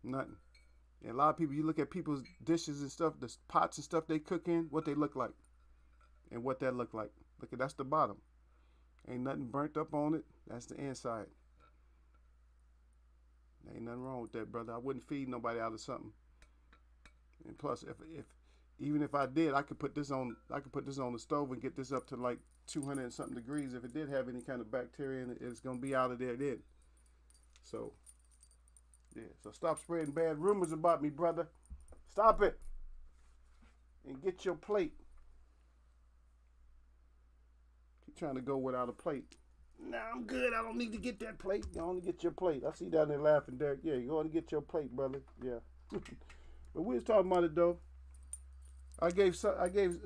Nothing. And a lot of people, you look at people's dishes and stuff, the pots and stuff they cook in, what they look like. And what that look like. Look, that's the bottom. Ain't nothing burnt up on it. That's the inside. There ain't nothing wrong with that, brother. I wouldn't feed nobody out of something. And plus, even if I did, I could put this on the stove and get this up to like 200 and something degrees. If it did have any kind of bacteria in it, it's gonna be out of there then. So, yeah. So stop spreading bad rumors about me, brother. Stop it. And get your plate. Keep trying to go without a plate. Nah, I'm good. I don't need to get that plate. You only get your plate. I see you down there laughing, Derek. Yeah, you go and get your plate, brother. Yeah. But we was talking about it though. I gave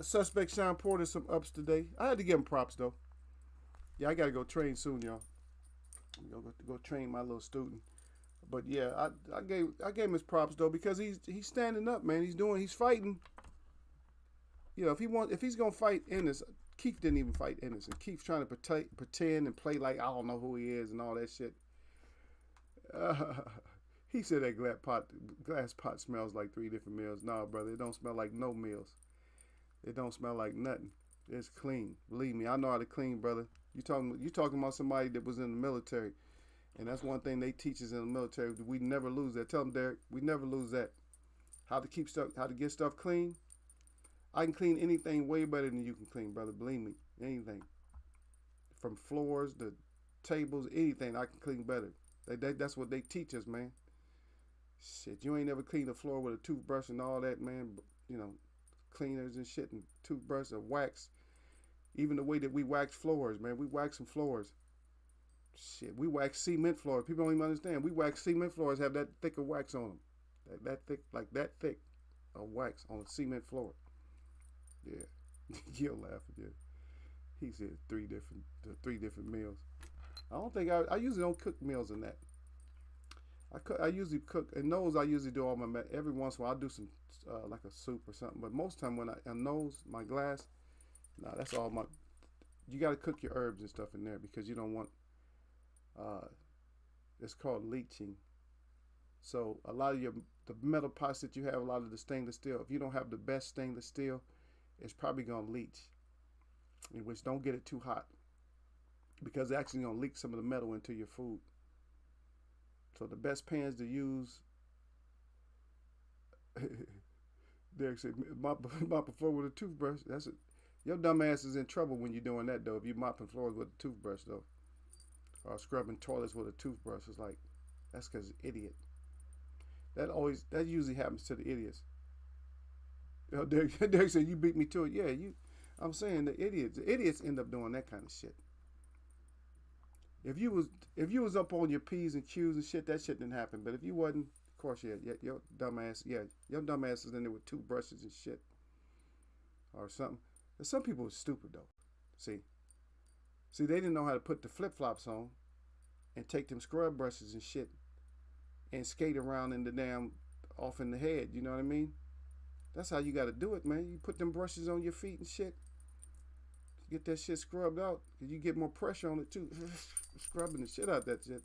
suspect Sean Porter some ups today. I had to give him props though. Yeah, I gotta go train soon, y'all. I'm gonna go train my little student. But yeah, I gave him his props though, because he's standing up, man. He's fighting. You know, if he's gonna fight Ennis, Keith didn't even fight Ennis, and Keith's trying to pretend and play like I don't know who he is and all that shit. He said that glass pot smells like 3 different meals. Nah, brother, it don't smell like no meals. It don't smell like nothing. It's clean. Believe me, I know how to clean, brother. You talking about somebody that was in the military, and that's one thing they teach us in the military. We never lose that. Tell them, Derek, we never lose that. How to keep stuff, how to get stuff clean. I can clean anything way better than you can clean, brother. Believe me, anything from floors to tables, anything I can clean better. That's what they teach us, man. Shit, you ain't never cleaned the floor with a toothbrush and all that, man. You know, cleaners and shit and toothbrush and wax. Even the way that we wax floors, man. We wax some floors. Shit, we wax cement floors. People don't even understand. We wax cement floors, have that thick of wax on them. That thick, like that thick of wax on a cement floor. Yeah. You'll laugh at that. He said three different meals. I don't think I usually don't cook meals in that. I usually cook, and those I usually do all my, every once in a while I do some, like a soup or something. But most time when my glass, nah, that's all my, you got to cook your herbs and stuff in there because you don't want, it's called leaching. So a lot of the metal pots that you have, a lot of the stainless steel, if you don't have the best stainless steel, it's probably going to leach. In which, don't get it too hot because it's actually going to leak some of the metal into your food. So the best pans to use, Derek said, mop the floor with a toothbrush. That's it. Your dumb ass is in trouble when you're doing that, though. If you're mopping floors with a toothbrush, though, or scrubbing toilets with a toothbrush, it's like, that's because idiot. That usually happens to the idiots. You know, Derek said, you beat me to it. Yeah, I'm saying the idiots end up doing that kind of shit. If you was up on your P's and Q's and shit, that shit didn't happen. But if you wasn't, of course, your dumb ass is in there with toothbrushes and shit, or something. And some people are stupid though. See, they didn't know how to put the flip flops on, and take them scrub brushes and shit, and skate around in the damn off in the head. You know what I mean? That's how you got to do it, man. You put them brushes on your feet and shit. Get that shit scrubbed out, because you get more pressure on it too. Scrubbing the shit out that shit.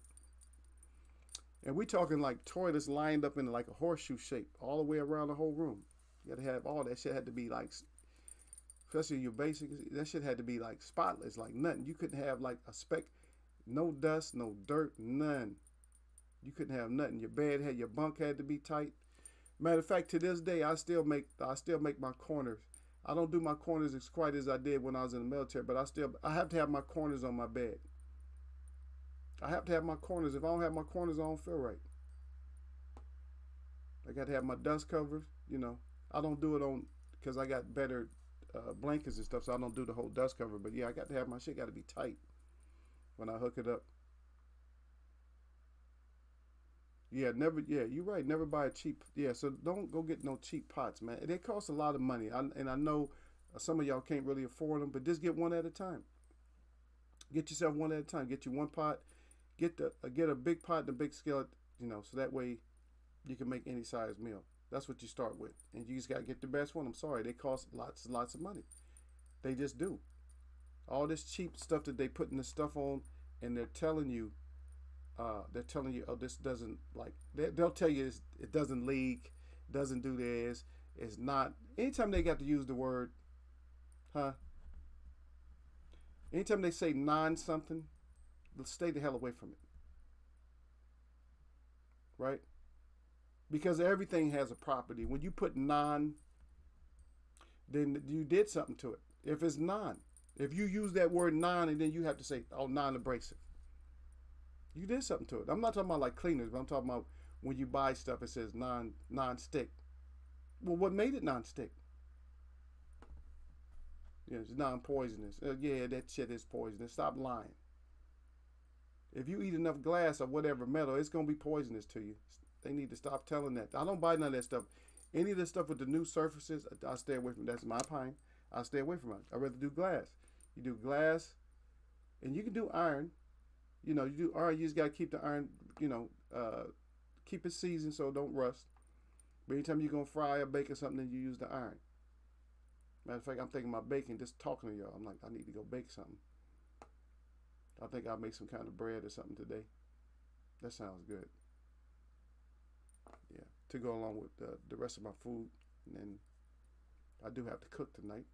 And we talking like toilets lined up in like a horseshoe shape all the way around the whole room. You got to have all that shit. Had to be like, especially your basic, that shit had to be like spotless, like nothing. You couldn't have like a speck, no dust, no dirt, none. You couldn't have nothing. Your bunk had to be tight. Matter of fact, to this day, I still make my corners. I don't do my corners as quite as I did when I was in the military, but I have to have my corners on my bed. I have to have my corners. If I don't have my corners, I don't feel right. I got to have my dust covers. You know, I don't do it on because I got better blankets and stuff, so I don't do the whole dust cover. But yeah, I got to have my shit got to be tight when I hook it up. Yeah, you're right. Never buy a cheap. Yeah, so don't go get no cheap pots, man. They cost a lot of money. And I know some of y'all can't really afford them, but just get one at a time. Get yourself one at a time. Get you one pot. Get a big pot and a big skillet, you know, so that way you can make any size meal. That's what you start with. And you just got to get the best one. I'm sorry, they cost lots and lots of money. They just do. All this cheap stuff that they putting the stuff on, and they're telling you, oh, this doesn't, like, they'll tell you it doesn't leak, doesn't do this, it's not. Anytime they got to use the word, anytime they say non-something, stay the hell away from it. Right? Because everything has a property. When you put non, then you did something to it. If it's non, if you use that word non and then you have to say, oh, non-abrasive, you did something to it. I'm not talking about like cleaners, but I'm talking about when you buy stuff, it says non-stick. Well, what made it non-stick? Yeah, it's non-poisonous. Yeah, that shit is poisonous. Stop lying. If you eat enough glass or whatever metal, it's going to be poisonous to you. They need to stop telling that. I don't buy none of that stuff. Any of the stuff with the new surfaces, I stay away from. That's my opinion. I stay away from it. I'd rather do glass. You do glass, and you can do iron. You know, you do iron. You just got to keep the iron, you know, keep it seasoned so it don't rust. But anytime you're going to fry or bake or something, then you use the iron. Matter of fact, I'm thinking about baking, just talking to y'all. I'm like, I need to go bake something. I think I'll make some kind of bread or something today. That sounds good. to go along with the rest of my food. And then I do have to cook tonight.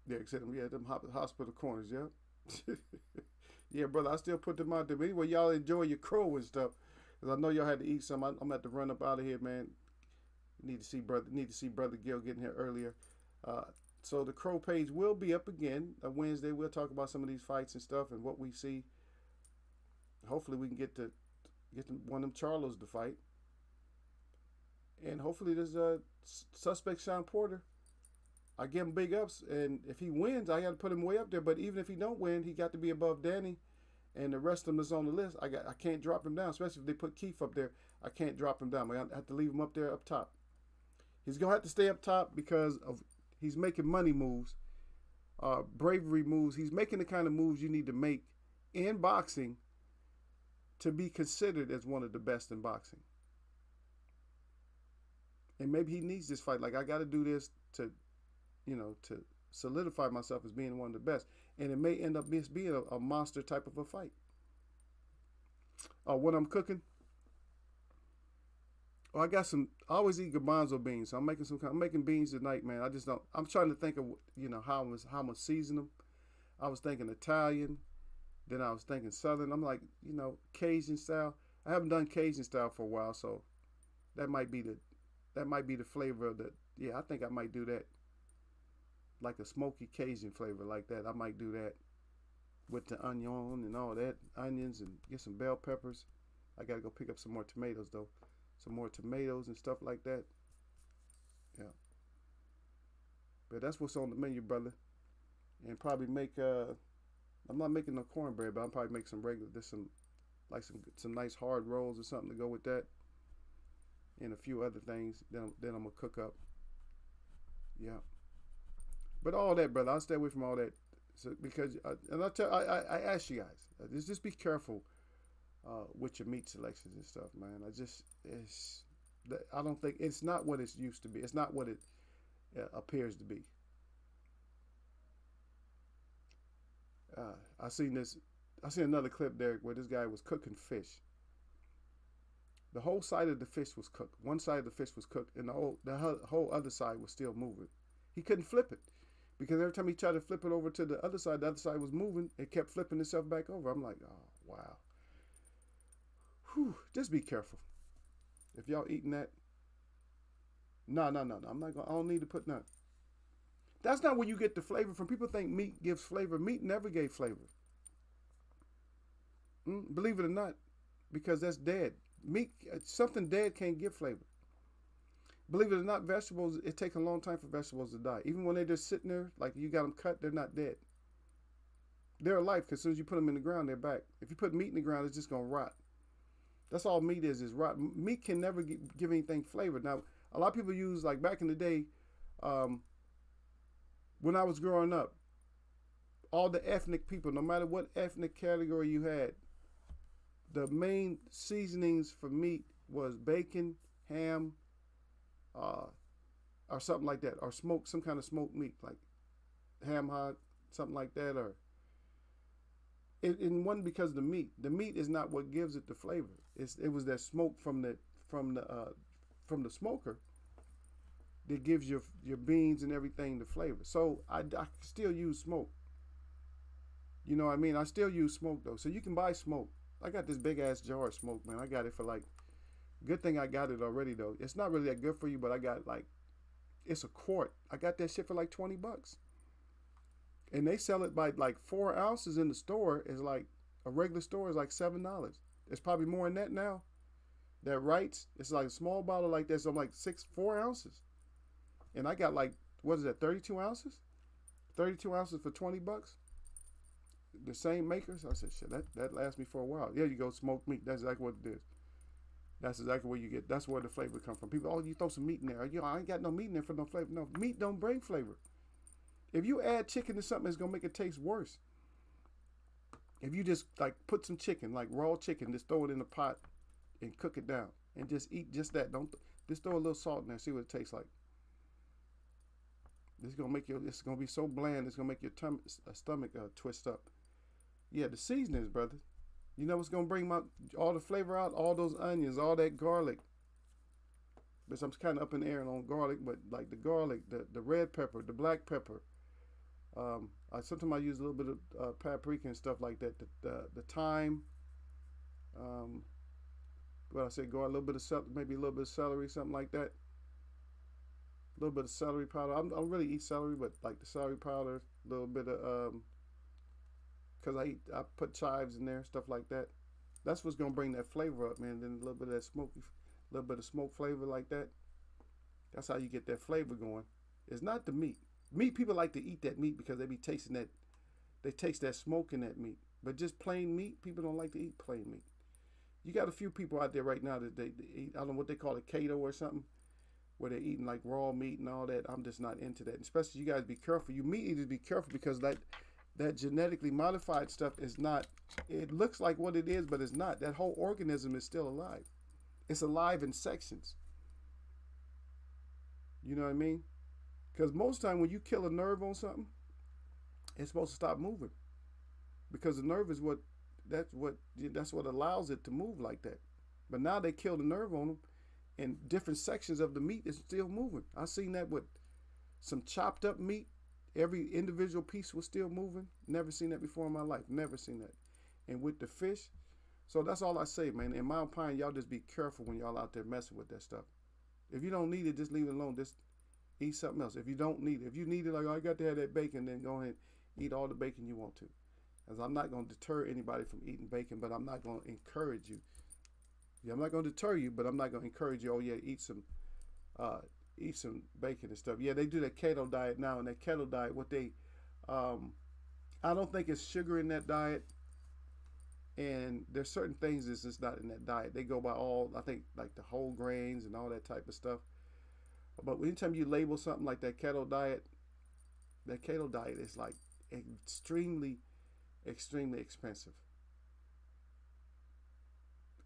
Yeah, except them hospital corners. Yeah. Yeah, brother. I still put them out there. But anyway, y'all enjoy your crow and stuff. Cause I know y'all had to eat some. I'm gonna have to run up out of here, man. Need to see brother Gil getting here earlier. So the Crow page will be up again Wednesday. We'll talk about some of these fights and stuff and what we see. Hopefully we can get one of them Charlos to fight. And hopefully this suspect Sean Porter, I give him big ups. And if he wins, I got to put him way up there. But even if he don't win, he got to be above Danny. And the rest of them is on the list. I can't drop him down, especially if they put Keith up there. I can't drop him down. I have to leave him up there up top. He's going to have to stay up top because he's making money moves, bravery moves. He's making the kind of moves you need to make in boxing to be considered as one of the best in boxing. And maybe he needs this fight. Like, I got to do this to solidify myself as being one of the best. And it may end up being a monster type of a fight. What I'm cooking? I always eat garbanzo beans. So I'm making beans tonight, man. I'm trying to think of, how I'm gonna season them. I was thinking Italian, then I was thinking Southern. I'm like, Cajun style. I haven't done Cajun style for a while, so that might be the flavor of the. Yeah, I think I might do that. Like a smoky Cajun flavor like that. I might do that with the onion and all that, onions, and get some bell peppers. I gotta go pick up some more tomatoes though. Some more tomatoes and stuff like that. Yeah. But that's what's on the menu, brother. And probably make I'm not making no cornbread, but I'll probably make some regular, some nice hard rolls or something to go with that. And a few other things. Then I'm gonna cook up. Yeah. But all that, brother, I'll stay away from all that. So, because I ask you guys, just be careful with your meat selections and stuff, man. I don't think it's not what it used to be. It's not what it appears to be. I seen another clip there where this guy was cooking fish. The whole side of the fish was cooked. One side of the fish was cooked, and the whole other side was still moving. He couldn't flip it because every time he tried to flip it over to the other side was moving. It kept flipping itself back over. I'm like, oh wow. Whew, just be careful. If y'all eating that, no. I'm not gonna. I don't need to put none. That's not where you get the flavor from. People think meat gives flavor. Meat never gave flavor. Believe it or not, because that's dead. Meat, something dead can't give flavor. Believe it or not, vegetables, it takes a long time for vegetables to die. Even when they're just sitting there, like you got them cut, they're not dead. They're alive because as soon as you put them in the ground, they're back. If you put meat in the ground, it's just going to rot. That's all meat is rot. Meat can never give anything flavor. Now, a lot of people use, like back in the day, when I was growing up, all the ethnic people, no matter what ethnic category you had, the main seasonings for meat was bacon, ham, or something like that, or some kind of smoked meat, like ham hock, something like that, or it wasn't because of the meat. The meat is not what gives it the flavor. It was that smoke from the smoker that gives your beans and everything the flavor. So I still use smoke. You know what I mean? I still use smoke though. So you can buy smoke. I got this big ass jar of smoke, man. I got it for like, good thing I got it already though. It's not really that good for you, but I got it's a quart. I got that shit for like $20. And they sell it by like 4 ounces in the store. Is like a regular store is like $7. It's probably more than that now. That Wrights, it's like a small bottle like this. I'm like 4 ounces. And I got like, what is that, 32 ounces? 32 ounces for $20? The same makers? I said, shit, that lasts me for a while. Yeah, you go smoked meat. That's exactly what it is. That's exactly where you get, that's where the flavor comes from. People, oh, you throw some meat in there. I ain't got no meat in there for no flavor. No, meat don't bring flavor. If you add chicken to something, it's going to make it taste worse. If you just like put some chicken, like raw chicken, just throw it in a pot and cook it down and just eat just that. Just throw a little salt in there, see what it tastes like. It's going to be so bland, it's going to make your stomach twist up. Yeah, the seasonings, brother. You know what's going to bring all the flavor out? All those onions, all that garlic. But I'm kind of up in the air on garlic. But like the garlic, the red pepper, the black pepper. Sometimes I use a little bit of paprika and stuff like that. The thyme. Um, what I say, garlic, a little bit of maybe a little bit of celery, something like that. A little bit of celery powder. I don't really eat celery, but like the celery powder, a little bit of because I put chives in there, stuff like that. That's what's gonna bring that flavor up, man. Then a little bit of that smoky, a little bit of smoke flavor like that. That's how you get that flavor going. It's not the meat. Meat, people like to eat that meat because they be tasting that. They taste that smoke in that meat. But just plain meat, people don't like to eat plain meat. You got a few people out there right now that they eat, I don't know what they call it, keto or something, where they're eating like raw meat and all that. I'm just not into that. Especially you guys be careful. You meat eaters be careful because that genetically modified stuff is not, it looks like what it is, but it's not. That whole organism is still alive. It's alive in sections. You know what I mean? Because most time when you kill a nerve on something, it's supposed to stop moving. Because the nerve is that's what allows it to move like that. But now they kill the nerve on them, and different sections of the meat is still moving. I seen that with some chopped up meat. Every individual piece was still moving. Never seen that before in my life. Never seen that. And with the fish, so that's all I say, man. In my opinion, y'all just be careful when y'all out there messing with that stuff. If you don't need it, just leave it alone. Just eat something else. If you don't need it, if you need it, like, oh, I got to have that bacon, then go ahead and eat all the bacon you want to. As I'm not going to deter anybody from eating bacon, but I'm not going to encourage you. Yeah, I'm not going to deter you, but I'm not going to encourage you. Oh yeah, eat some bacon and stuff. Yeah, they do that keto diet now, and that keto diet, I don't think it's sugar in that diet, and there's certain things that's just not in that diet. They go by all, I think, like the whole grains and all that type of stuff. But anytime you label something like that keto diet is like extremely expensive.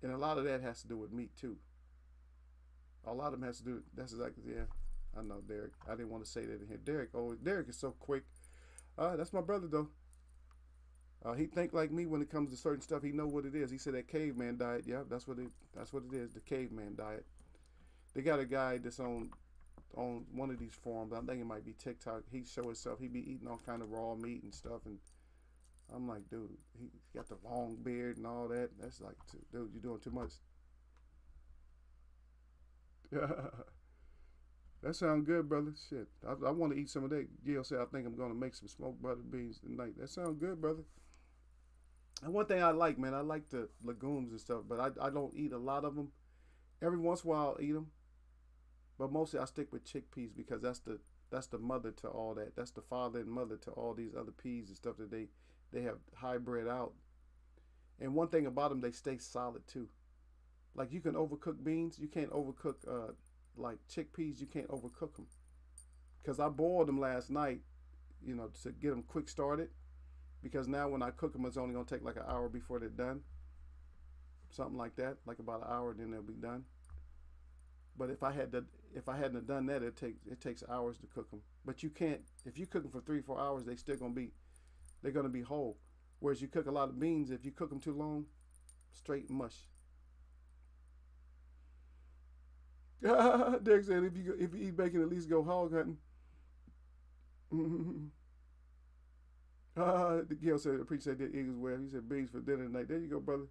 And a lot of that has to do with meat too. A lot of them has to do, that's exactly, yeah. I know, Derek. I didn't want to say that in here. Derek is so quick. That's my brother though. He think like me when it comes to certain stuff. He know what it is. He said that caveman diet. Yeah, that's what it is. The caveman diet. They got a guy that's on one of these forums. I think it might be TikTok. He show himself. He be eating all kind of raw meat and stuff. And I'm like, dude, he got the long beard and all that. That's like, dude, you're doing too much. That sounds good, brother. Shit, I want to eat some of that. Gail said, I think I'm going to make some smoked butter beans tonight. That sounds good, brother. And one thing I like, man, I like the legumes and stuff, but I don't eat a lot of them. Every once in a while I'll eat them. But mostly I stick with chickpeas because that's the mother to all that. That's the father and mother to all these other peas and stuff that they have hybrid out. And one thing about them, they stay solid too. Like you can overcook beans. You can't overcook like chickpeas. You can't overcook them. Because I boiled them last night, to get them quick started. Because now when I cook them, it's only going to take like an hour before they're done. Something like that. Like about an hour, then they'll be done. But if I hadn't done that, it takes hours to cook them. But you can't, if you cook them for 3-4 hours, they're going to be whole. Whereas you cook a lot of beans, if you cook them too long, straight mush. Derek said, if you eat bacon, at least go hog hunting. Gil said, the preacher said that Eagles well. He said beans for dinner tonight. There you go, brother.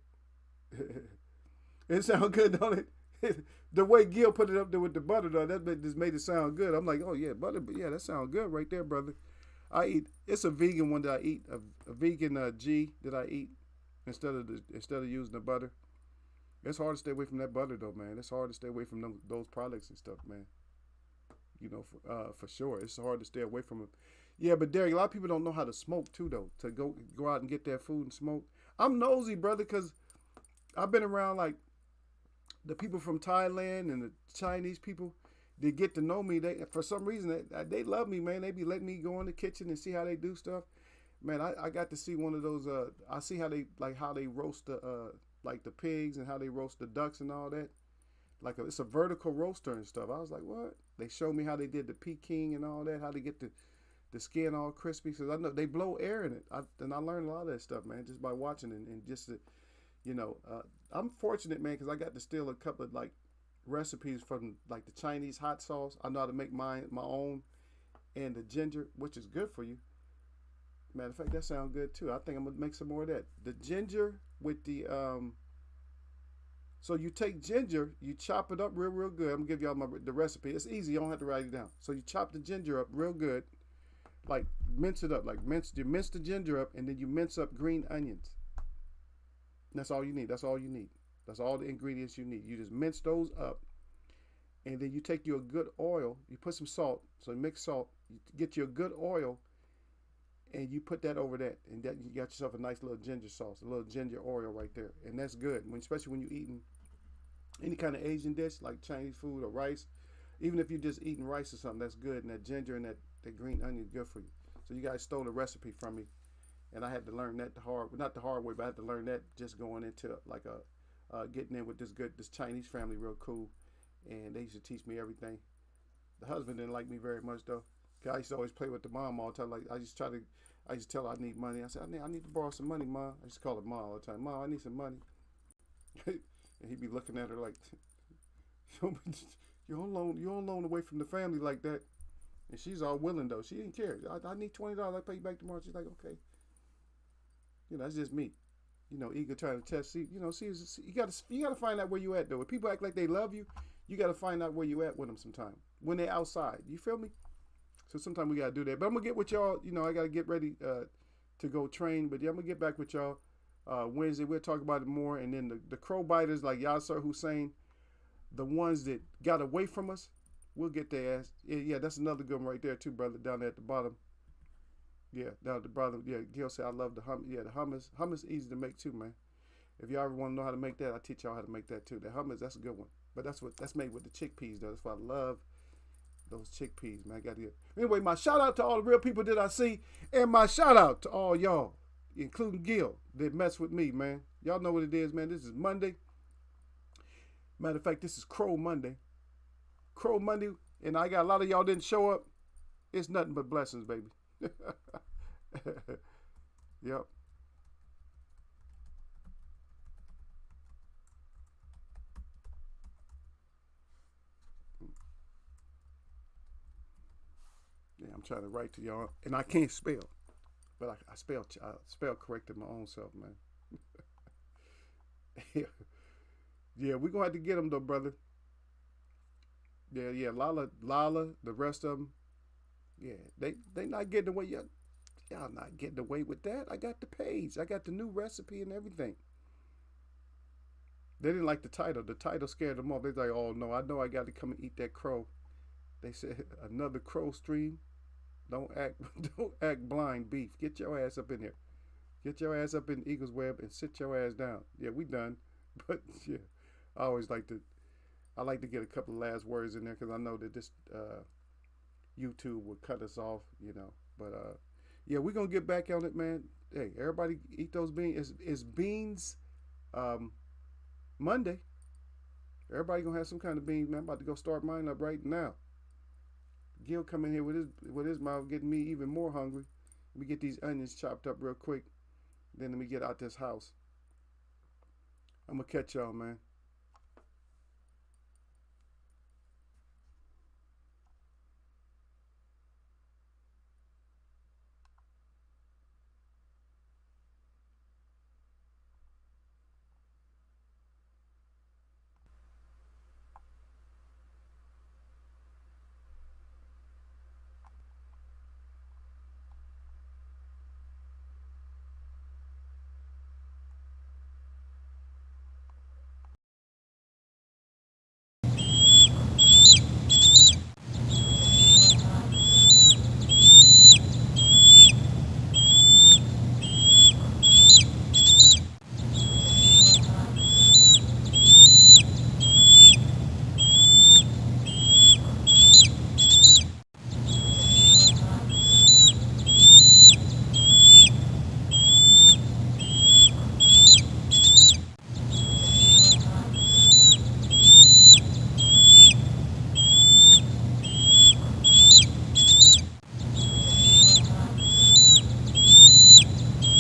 It sounds good, don't it? The way Gil put it up there with the butter, though, that just made it sound good. I'm like, oh yeah, butter, but yeah, that sounds good right there, brother. It's a vegan one that I eat, a vegan G that I eat instead of using the butter. It's hard to stay away from that butter though, man. It's hard to stay away from those products and stuff, man. For sure, it's hard to stay away from them. Yeah, but Derek, a lot of people don't know how to smoke too, though. To go out and get their food and smoke. I'm nosy, brother, because I've been around like the people from Thailand and the Chinese people. They get to know me. They, for some reason, they love me, man. They be letting me go in the kitchen and see how they do stuff. Man, I got to see one of those. I see how they roast the pigs and how they roast the ducks and all that. It's a vertical roaster and stuff. I was like, what? They showed me how they did the Peking and all that, how they get the skin all crispy. Because I know they blow air in it. And I learned a lot of that stuff, man, just by watching and just, I'm fortunate, man, because I got to steal a couple of recipes from like the Chinese hot sauce. I know how to make mine my own, and the ginger, which is good for you. Matter of fact, that sounds good too. I think I'm gonna make some more of that. The ginger with the So you take ginger, you chop it up real good. I'm gonna give y'all the recipe. It's easy. You don't have to write it down. So you chop the ginger up real good, like mince it up, like you mince the ginger up, and then you mince up green onions. And that's all you need. That's all you need. That's all the ingredients you need. You just mince those up, and then you take your good oil. You put some salt. So you mix salt. You get your good oil, and you put that over that, and that you got yourself a nice little ginger sauce, a little ginger oil right there, and that's good. Especially when you're eating any kind of Asian dish like Chinese food or rice, even if you're just eating rice or something, that's good. And that ginger and that green onion is good for you. So you guys stole the recipe from me, and I had to learn that not the hard way, but I had to learn that just going into like getting in with this Chinese family real cool, and they used to teach me everything. The husband didn't like me very much though. I used to always play with the mom all the time. Like I used to tell her I need money. I said, I need to borrow some money, Mom. I used to call her Mom all the time. Mom, I need some money. And he'd be looking at her like, you don't loan away from the family like that. And she's all willing though. She didn't care. I need $20. I'll pay you back tomorrow. She's like, okay. That's just me. Eager trying to test. See, you gotta find out where you at though. When people act like they love you, you gotta find out where you at with them sometime. When they're outside, you feel me? So sometimes we gotta do that. But I'm gonna get with y'all. I gotta get ready to go train. But yeah, I'm gonna get back with y'all Wednesday. We'll talk about it more. And then the crow biters like Yasser Hussein, the ones that got away from us, we'll get their ass. Yeah, that's another good one right there too, brother. Down there at the bottom. Yeah, down at the bottom. Yeah, Gil said I love the hummus. Yeah, the hummus. Hummus easy to make too, man. If y'all ever want to know how to make that, I'll teach y'all how to make that too. The hummus, that's a good one. But that's made with the chickpeas though. That's why I love those chickpeas, man. I got to get. Anyway, my shout out to all the real people that I see, and my shout out to all y'all, including Gil, that mess with me, man. Y'all know what it is, man. This is Monday. Matter of fact, this is Crow Monday. Crow Monday, and I got a lot of y'all didn't show up. It's nothing but blessings, baby. Yep. Yeah, I'm trying to write to y'all, and I can't spell, but I spell corrected my own self, man. Yeah, we're gonna have to get them though, brother. Yeah, Lala, the rest of them. Yeah, they not getting away. Y'all not getting away with that. I got the page. I got the new recipe and everything. They didn't like the title. The title scared them off. They like, oh no, I know I got to come and eat that crow. They said another crow stream. Don't act blind, beef. Get your ass up in there. Get your ass up in Eagle's Web and sit your ass down. Yeah, we done. But yeah, I always like to get a couple of last words in there because I know that this YouTube would cut us off, But yeah, we're gonna get back on it, man. Hey, everybody eat those beans. It's beans Monday. Everybody gonna have some kind of beans, man. I'm about to go start mine up right now. Gil come in here with his mouth getting me even more hungry. Let me get these onions chopped up real quick. Then let me get out this house. I'm gonna catch y'all, man.